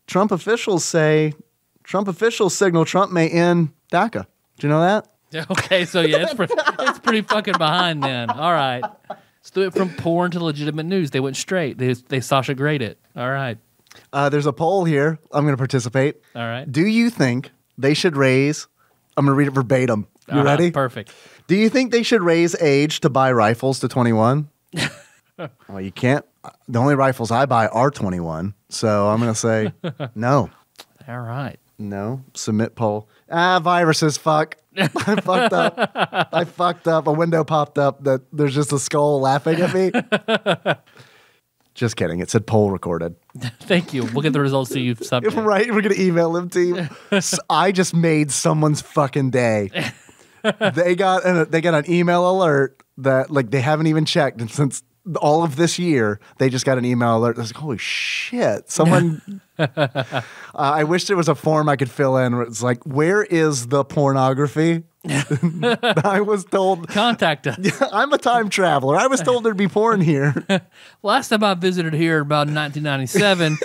Trump officials signal Trump may end DACA. Do you know that? Okay, so yeah, it's pretty fucking behind then. All right. Let's do it from porn to legitimate news. They went straight. They Sasha Grayed it. All right. There's a poll here. I'm going to participate. All right. Do you think they should raise... I'm going to read it verbatim. You ready? Perfect. Do you think they should raise age to buy rifles to 21? Well, you can't. The only rifles I buy are 21. So I'm going to say no. All right. No. Submit poll. Viruses, fuck. I fucked up. A window popped up that there's just a skull laughing at me. Just kidding. It said poll recorded. Thank you. We'll get the results to you someday. Right. We're going to email them to you. I just made someone's fucking day. They got an email alert that like they haven't even checked. And since all of this year, they just got an email alert. I was like, holy shit. Someone... I wish there was a form I could fill in where it's like, where is the pornography? I was told... Contact us. Yeah, I'm a time traveler. I was told there'd be porn here. Last time I visited here about 1997,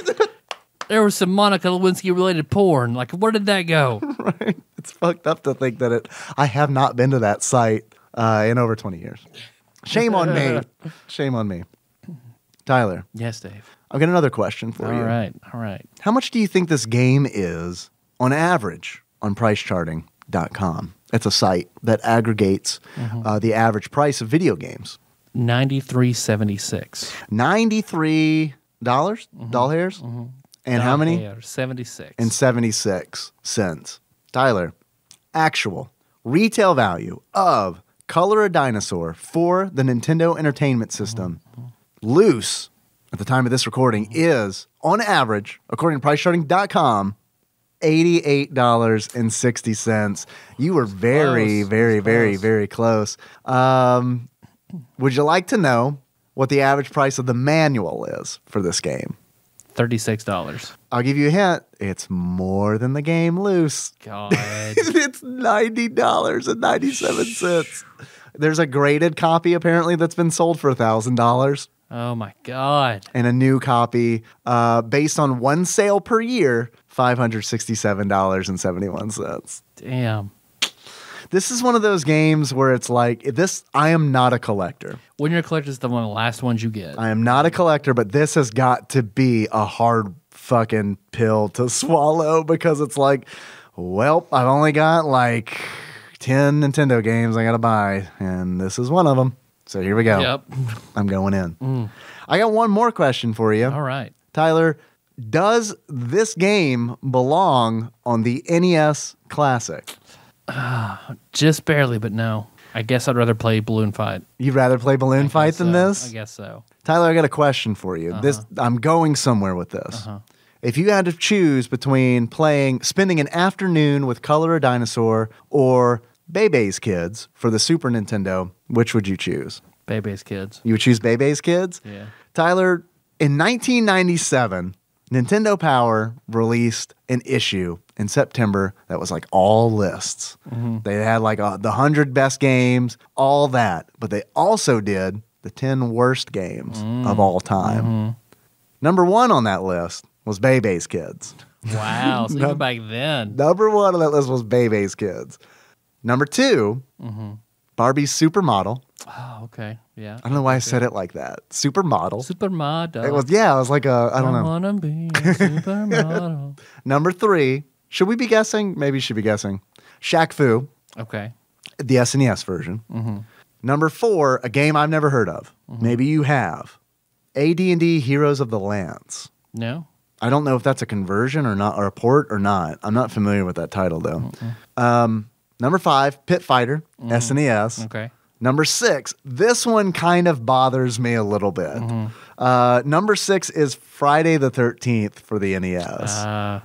there was some Monica Lewinsky-related porn. Like, where did that go? Right. It's fucked up to think that I have not been to that site in over 20 years. Shame on me. Shame on me. Tyler. Yes, Dave. I've got another question for you. All right. How much do you think this game is on average on pricecharting.com? It's a site that aggregates the average price of video games. $93.76. $93? Doll hairs? Mm-hmm. And how many? 76. And 76 cents. Tyler, actual retail value of Color a Dinosaur for the Nintendo Entertainment System, loose at the time of this recording, is, on average, according to pricecharting.com, $88.60. You were very, very close. Would you like to know what the average price of the manual is for this game? $36. I'll give you a hint. It's more than the game loose. God. It's $90.97. There's a graded copy, apparently, that's been sold for $1,000. Oh, my God. And a new copy, based on one sale per year, $567.71. Damn. This is one of those games where it's like, I am not a collector. When you're a collector, it's one of the last ones you get. I am not a collector, but this has got to be a hard fucking pill to swallow because it's like, well, I've only got like 10 Nintendo games I got to buy, and this is one of them. So here we go. Yep. I'm going in. I got one more question for you. All right. Tyler, does this game belong on the NES Classic? Just barely, but no. I guess I'd rather play Balloon Fight. You'd rather play Balloon Fight than this? I guess so. Tyler, I got a question for you. I'm going somewhere with this. If you had to choose between spending an afternoon with Color a Dinosaur or Bebe's Kids for the Super Nintendo, which would you choose? Bebe's Kids. You would choose Bebe's Kids? Yeah. Tyler, in 1997, Nintendo Power released an issue in September that was like all lists. They had like the 100 best games, all that. But they also did the 10 worst games of all time. Number one on that list was Bebe's Kids. Wow. So even back then. Number one on that list was Bebe's Kids. Number two, Barbie's Supermodel. Oh, okay. Yeah. I don't know why I said it like that. Supermodel. Supermodel. It was, yeah, it was like I don't know. I want to be a supermodel. Number three, should we be guessing? Maybe you should be guessing. Shaq Fu. Okay. The SNES version. Number four, a game I've never heard of. Maybe you have. AD&D Heroes of the Lance. No. I don't know if that's a conversion or not, or a port or not. I'm not familiar with that title, though. Number five, Pit Fighter, SNES. Okay. Number six, this one kind of bothers me a little bit. Mm-hmm. Number six is Friday the 13th for the NES.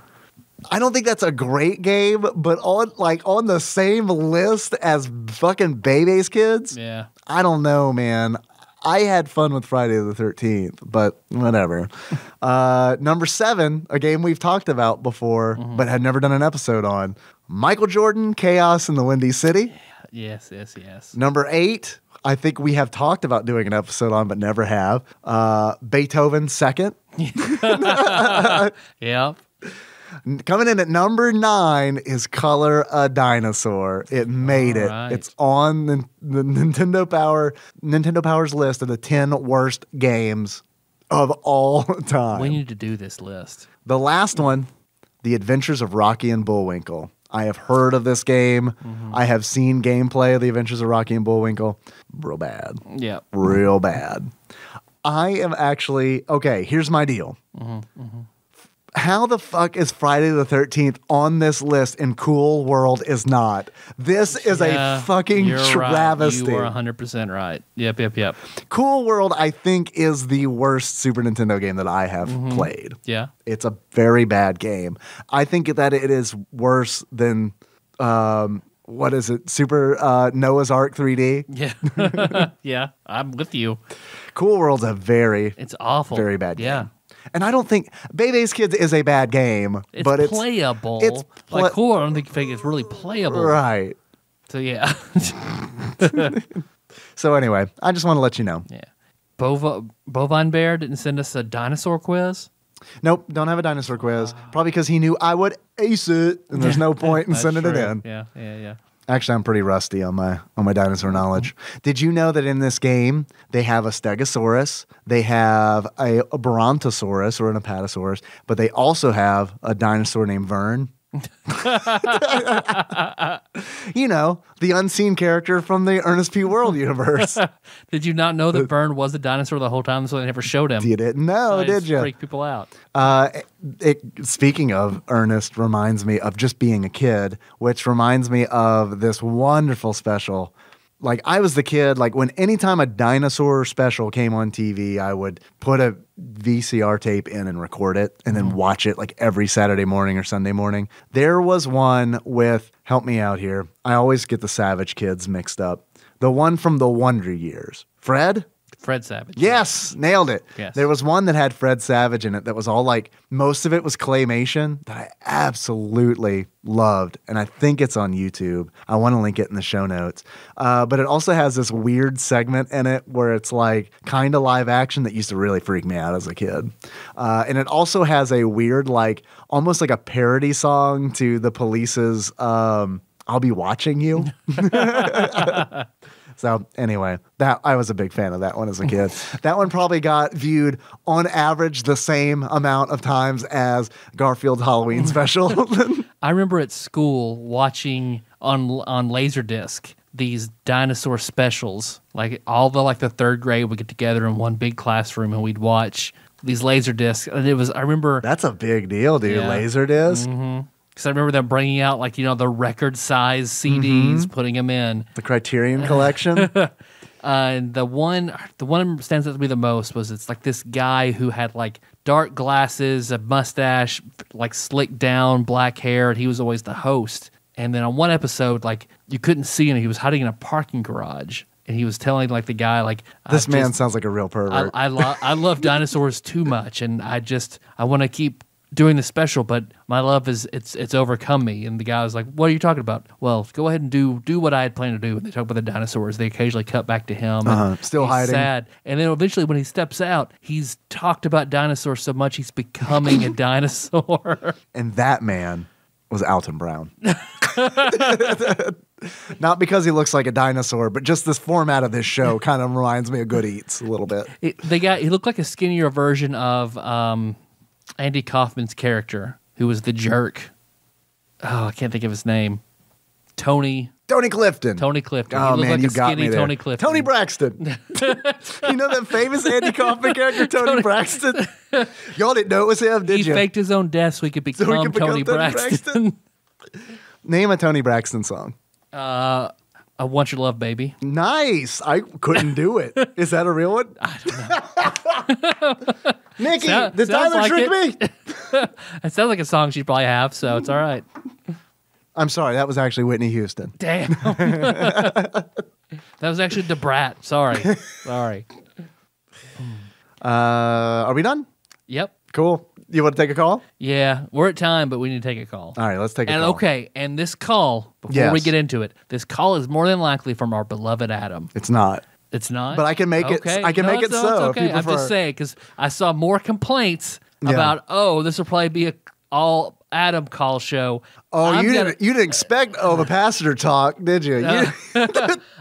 I don't think that's a great game, but on the same list as fucking Bebe's Kids. Yeah. I don't know, man. I had fun with Friday the 13th, but whatever. Number 7, a game we've talked about before, but had never done an episode on. Michael Jordan, Chaos in the Windy City. Yes. Number 8, I think we have talked about doing an episode on, but never have. Beethoven Second. Yep. Coming in at number 9 is Color a Dinosaur. It made it. Right. It's on the Nintendo Power's list of the 10 worst games of all time. We need to do this list. The last one, The Adventures of Rocky and Bullwinkle. I have heard of this game. I have seen gameplay of The Adventures of Rocky and Bullwinkle. Real bad. Yeah. Real bad. I am actually, okay, here's my deal. How the fuck is Friday the 13th on this list and Cool World is not? This is a fucking travesty. Right. You are 100% right. Yep. Cool World, I think, is the worst Super Nintendo game that I have played. Yeah. It's a very bad game. I think that it is worse than, what is it, Super Noah's Ark 3D? Yeah. Yeah, I'm with you. Cool World's it's awful. Very bad game. Yeah. And I don't think Bebe's Kids is a bad game, but it's playable. Like Cool, I don't think it's really playable. Right. So yeah. So anyway, I just want to let you know. Yeah. Bovine Bear didn't send us a dinosaur quiz. Nope, don't have a dinosaur quiz. Probably because he knew I would ace it, and there's no point in sending it in. Yeah. Actually, I'm pretty rusty on my dinosaur knowledge. Did you know that in this game they have a Stegosaurus, they have a Brontosaurus or an Apatosaurus, but they also have a dinosaur named Vern? You know, the unseen character from the Ernest P. World universe. Did you not know that Vern was a dinosaur the whole time, so they never showed him? You didn't know, did you? Freak people out. Speaking of Ernest, reminds me of just being a kid, which reminds me of this wonderful special. Like, I was the kid, like, when anytime a dinosaur special came on TV, I would put a VCR tape in and record it and then watch it, like, every Saturday morning or Sunday morning. There was one with, help me out here, I always get the Savage Kids mixed up. The one from the Wonder Years. Fred Savage. Yes, nailed it. Yes. There was one that had Fred Savage in it that was all like, most of it was claymation that I absolutely loved. And I think it's on YouTube. I want to link it in the show notes. But it also has this weird segment in it where it's like kind of live action that used to really freak me out as a kid. And it also has a weird, like, almost like a parody song to the Police's I'll Be Watching You. So anyway, that I was a big fan of that one as a kid. That one probably got viewed on average the same amount of times as Garfield's Halloween special. I remember at school watching on Laserdisc these dinosaur specials. Like the third grade would get together in one big classroom and we'd watch these Laserdiscs. And I remember that's a big deal, dude. Yeah. Laserdisc. Mm-hmm. Because I remember them bringing out, like, the record-size CDs, putting them in. The Criterion Collection. And the one that stands out to me the most was it's like this guy who had, like, dark glasses, a mustache, like, slicked down, black hair, and he was always the host. And then on one episode, like, you couldn't see him. He was hiding in a parking garage. And he was telling, like, the guy, like... This man sounds like a real pervert. I love dinosaurs too much, and I want to keep doing the special, but my love it's overcome me. And the guy was like, what are you talking about? Well, go ahead and do what I had planned to do. And they talk about the dinosaurs. They occasionally cut back to him. Still he's hiding. Sad. And then eventually when he steps out, he's talked about dinosaurs so much he's becoming a dinosaur. And that man was Alton Brown. Not because he looks like a dinosaur, but just this format of this show kind of reminds me of Good Eats a little bit. He looked like a skinnier version of Andy Kaufman's character, who was the jerk. Oh, I can't think of his name. Tony Clifton. Oh, man, you got me there. Tony Clifton. Tony Braxton. You know that famous Andy Kaufman character, Tony Braxton? Y'all didn't know it was him, did you? He faked his own death so he could become Tony Braxton. Name a Tony Braxton song. I Want Your Love, Baby. Nice. I couldn't do it. Is that a real one? I don't know. Nikki, did Tyler trick me? It sounds like a song she'd probably have, so it's all right. I'm sorry, that was actually Whitney Houston. Damn. That was actually Debrat. Sorry. Are we done? Yep. Cool. You want to take a call? Yeah, we're at time, but we need to take a call. All right, let's take a and call. Okay, and this call, before we get into it, this call is more than likely from our beloved Adam. It's not. It's not? But I can make it. I can make it so. It's okay. If you I'm just saying, because I saw more complaints about, this will probably be a all Adam call show. Oh, you didn't expect the passenger talk, did you?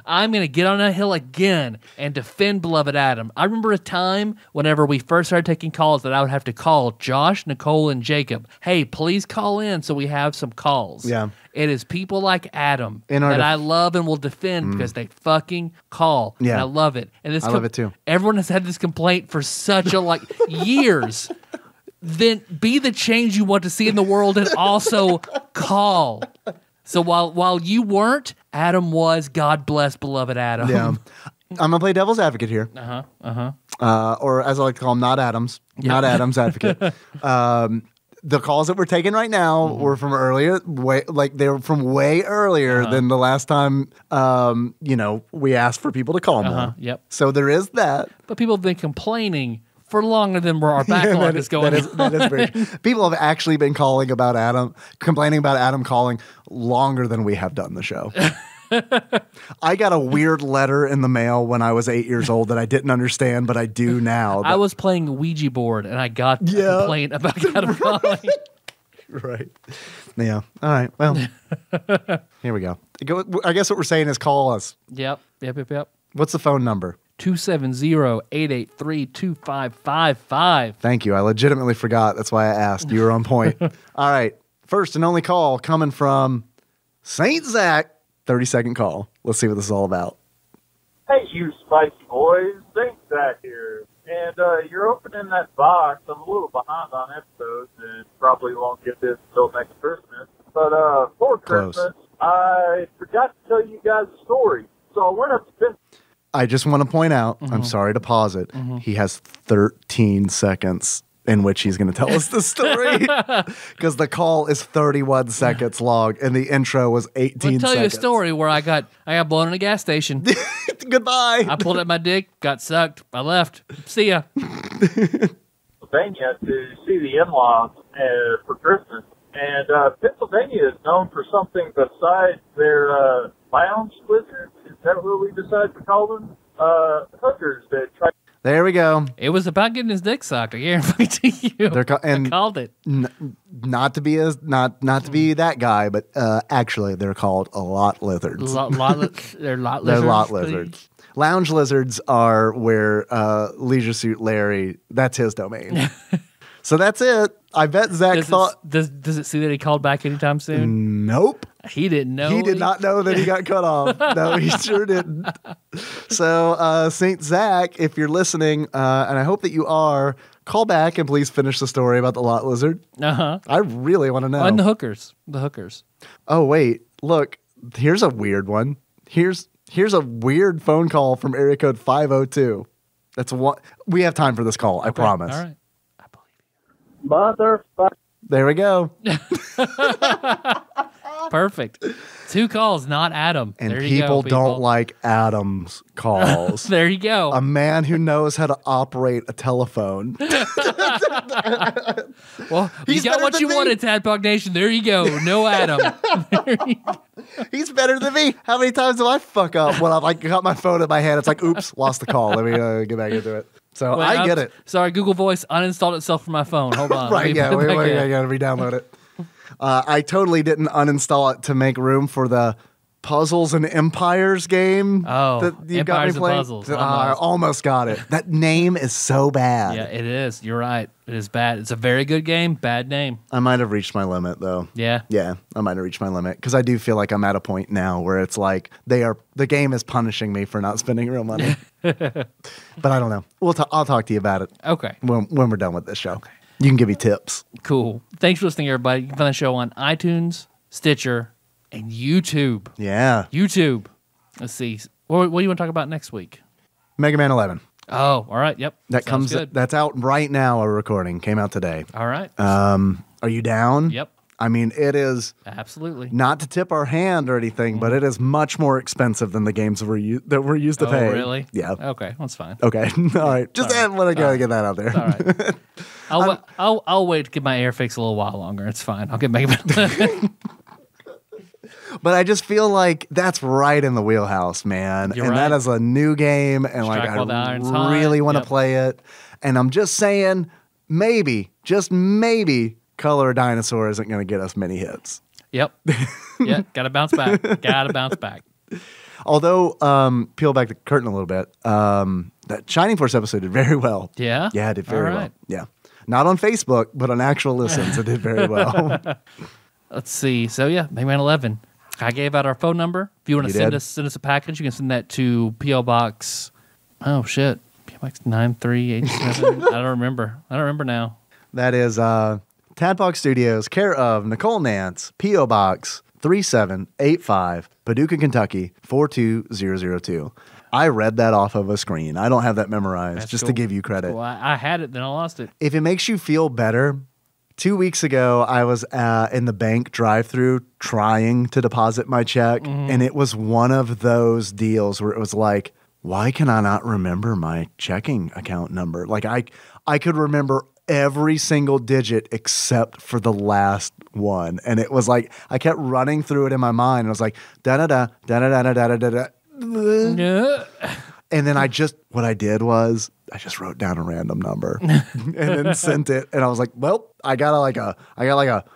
I'm going to get on a hill again and defend beloved Adam. I remember a time whenever we first started taking calls that I would have to call Josh, Nicole, and Jacob. Hey, please call in so we have some calls. Yeah. It is people like Adam that I love and will defend because they fucking call. Yeah. And I love it. And I love it too. Everyone has had this complaint for such a years. Then be the change you want to see in the world and also call. So while you weren't, Adam was. God bless beloved Adam. Yeah. I'm gonna play devil's advocate here. Or as I like to call him, not Adams. Not Adams advocate. The calls that we're taking right now were from earlier, they were from way earlier than the last time. We asked for people to call them. Yep. So there is that. But people have been complaining for longer than where our backlog is going. That is very. People have actually been calling about Adam, complaining about Adam calling longer than we have done the show. I got a weird letter in the mail when I was 8 years old that I didn't understand, but I do now. I was playing a Ouija board and I got a complaint about Adam calling. Right. Yeah. All right. Well, here we go. I guess what we're saying is call us. Yep. What's the phone number? 270-883-2555. Thank you. I legitimately forgot. That's why I asked. You were on point. All right. First and only call coming from St. Zach. 30-second call. Let's see what this is all about. Hey, you spicy boys. St. Zach here. And you're opening that box. I'm a little behind on episodes and probably won't get this until next Christmas. But for Christmas, I forgot to tell you guys a story. So I went up to I just want to point out, I'm sorry to pause it. He has 13 seconds in which he's going to tell us the story because the call is 31 seconds long and the intro was 18 seconds. I'll tell you a story where I got blown in a gas station. Goodbye. I pulled up my dick, got sucked, I left. See ya. Pennsylvania to see the in-laws for Christmas. And Pennsylvania is known for something besides their lounge lizards. Is that what we decided to call them? Hookers that try. There we go. It was about getting his dick sucked. I guarantee you. I called it. Not to be that guy, but actually they're called a lot lizards. They're lot lizards. They're lot lizards. Lounge lizards are where Leisure Suit Larry. That's his domain. So that's it. I bet Zach thought. Does it see that he called back anytime soon? Nope. He didn't know. He did not know that he got cut off. No, he sure didn't. So, St. Zach, if you're listening, and I hope that you are, call back and please finish the story about the lot lizard. I really want to know. And the hookers. The hookers. Oh, wait. Look, here's a weird one. Here's a weird phone call from area code 502. That's what we have time for this call. I promise. All right. Motherfucker. There we go. Perfect. 2 calls, not Adam. And there you people go, don't like Adam's calls. There you go. A man who knows how to operate a telephone. Well, you got what you wanted, TADPOG Nation. There you go. No Adam. He's better than me. How many times do I fuck up when I got my phone in my hand? It's like, oops, lost the call. Let me get back into it. So I get it. Sorry, Google Voice uninstalled itself from my phone. Hold on. Right, yeah, we got to re-download it. I totally didn't uninstall it to make room for the Puzzles and Empires game. Oh, that you got me playing. Puzzles. I almost got it. That name is so bad. Yeah, it is. You're right. It is bad. It's a very good game. Bad name. I might have reached my limit though. Yeah. Yeah, I might have reached my limit because I do feel like I'm at a point now where it's like the game is punishing me for not spending real money. But I don't know. I'll talk to you about it. Okay. When we're done with this show. Okay. You can give me tips. Cool. Thanks for listening, everybody. You can find the show on iTunes, Stitcher, and YouTube. Yeah. YouTube. Let's see. What do you want to talk about next week? Mega Man 11. Oh, all right. Yep. That Sounds comes. good. That's out right now. We're recording. Came out today. All right. Are you down? Yep. I mean, it is Absolutely. not to tip our hand or anything, but it is much more expensive than the games that we're used to pay. Oh, really? Yeah. Okay, that's fine. Okay. All right. Just want to go get that out there. All right. I'll wait to get my air fix a little while longer. It's fine. I'll get back. But I just feel like that's right in the wheelhouse, man. You're and right. that is a new game, and Strike while the I iron's hot. really want to Yep. play it. And I'm just saying, maybe, just maybe, Color Dinosaur isn't going to get us many hits. Yep. Yeah. Gotta bounce back. Although, peel back the curtain a little bit, that Shining Force episode did very well. Yeah? Yeah, it did very All well. right. Yeah. Not on Facebook, but on actual listens, it did very well. Let's see. So yeah, Mega Man 11. I gave out our phone number. If you want to You send did? us a package, you can send that to PO Box. Oh shit, PO Box 9387. I don't remember now. That is TADPOG Studios, care of Nicole Nance, P.O. Box 3785, Paducah, Kentucky 42002. I read that off of a screen. I don't have that memorized, That's just cool. to give you credit. Well, I had it, then I lost it. If it makes you feel better, 2 weeks ago, I was in the bank drive-thru trying to deposit my check, and it was one of those deals where it was like, why can I not remember my checking account number? Like I could remember every single digit except for the last one, and it was like I kept running through it in my mind. And I was like da da da da da da da da da da. Yeah. And then what I did was I just wrote down a random number and then sent it. And I was like, well, I got like a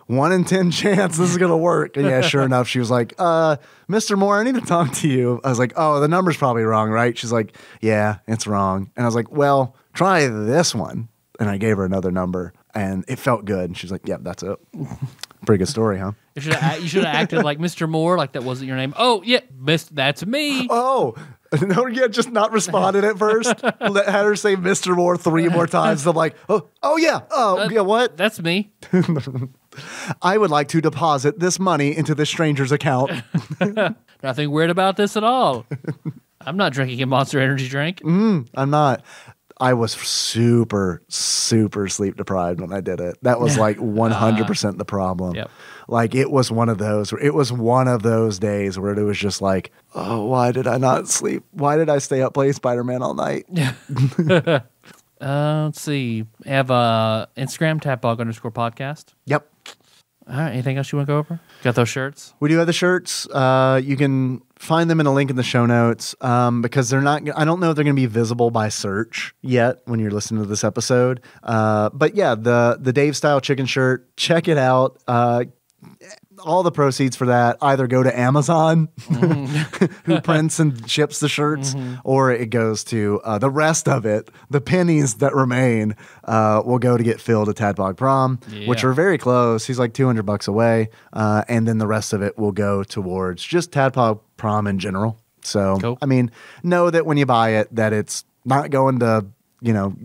1 in 10 chance this is going to work. And yeah, sure enough, she was like, Mr. Moore, I need to talk to you. I was like, oh, the number's probably wrong, right? She's like, yeah, it's wrong. And I was like, well, try this one. And I gave her another number and it felt good. And she's like, yep, that's it. Pretty good story, huh? You should have acted like Mr. Moore, like that wasn't your name. Oh, yeah, that's me. Oh, no, yeah, just not responded at first. Had her say Mr. Moore 3 more times. I'm like, oh yeah, yeah, what? That's me. I would like to deposit this money into this stranger's account. Nothing weird about this at all. I'm not drinking a Monster Energy drink. I'm not. I was super, super sleep deprived when I did it. That was like 100% the problem. Yep. Like it was one of those days where it was just like, oh, why did I not sleep? Why did I stay up playing Spider-Man all night? Let's see. I have Instagram, TADPOG_podcast. Yep. All right. Anything else you want to go over? Got those shirts? We do have the shirts. You can find them in a link in the show notes because they're not. I don't know if they're going to be visible by search yet when you're listening to this episode. But yeah, the Dave style chicken shirt. Check it out. All the proceeds for that either go to Amazon, who prints and ships the shirts, or it goes to the rest of it. The pennies that remain will go to get Phil to Tadpog Prom, which are very close. He's like $200 away, and then the rest of it will go towards just Tadpog Prom in general. So, cool. I mean, know that when you buy it, that it's not going to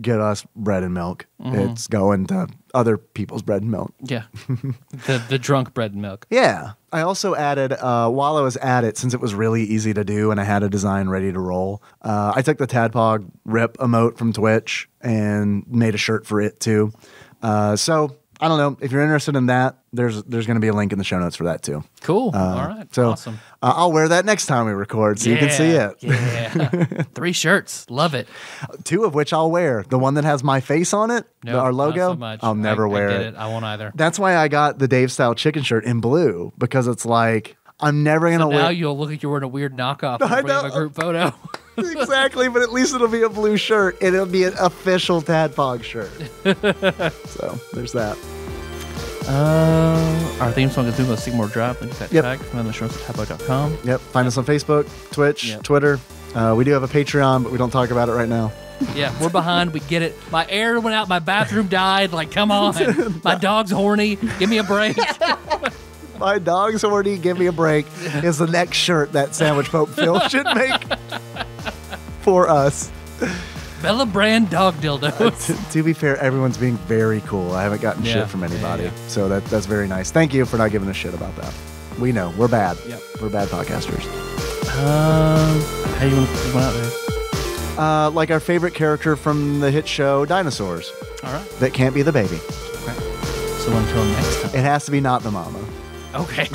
get us bread and milk. It's going to other people's bread and milk. Yeah. the drunk bread and milk. Yeah. I also added, while I was at it, since it was really easy to do and I had a design ready to roll, I took the Tadpog rip emote from Twitch and made a shirt for it too. So I don't know if you're interested in that. There's going to be a link in the show notes for that too. Cool. All right. So awesome. I'll wear that next time we record so you can see it. Yeah. 3 shirts. Love it. 2 of which I'll wear. The one that has my face on it, No, our logo, not so much. I'll never wear I get it. I won't either. That's why I got the Dave style chicken shirt in blue, because it's like I'm never going to Now wear. you'll look like you're wearing a weird knockoff I if we have a know. group photo. Exactly, but at least it'll be a blue shirt and it'll be an official Tadpog shirt. So there's that. Our theme song is Doom Sigmore Drop. And that Yep. tag from the show at tadpog.com. Yep. Find us on Facebook, Twitch, Yep. Twitter. We do have a Patreon, but we don't talk about it right now. Yeah, we're behind. We get it. My air went out. My bathroom died. Like, come on. My dog's horny. Give me a break. My dog's horny, give me a break, is the next shirt that Sandwich Pope Phil should make for us. Bella Brand dog dildos. To be fair, everyone's being very cool. I haven't gotten Yeah. shit from anybody. Yeah. So that's very nice. Thank you for not giving a shit about that. We know. We're bad. Yep. We're bad podcasters. How you want to put one out there? Like our favorite character from the hit show Dinosaurs. All right. That can't be the baby. Okay. So until next time. It has to be not the mama. Okay.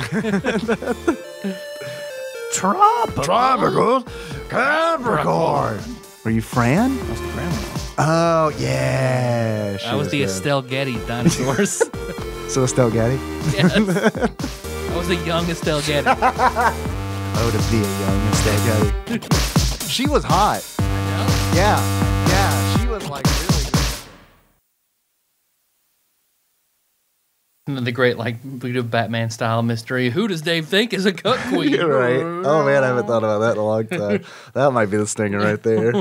Tropical Capricorn. Were you Fran? That was the grandma. Oh, yeah. That was the Estelle Getty dinosaurs. So Estelle Getty? Yes. That was the young Estelle Getty. Oh, to be a young Estelle Getty. She was hot. I know. Yeah. Yeah. She was like really good. And then the great, like, we do Batman style mystery. Who does Dave think is a cut queen? You're right. Oh, man, I haven't thought about that in a long time. That might be the stinger right there.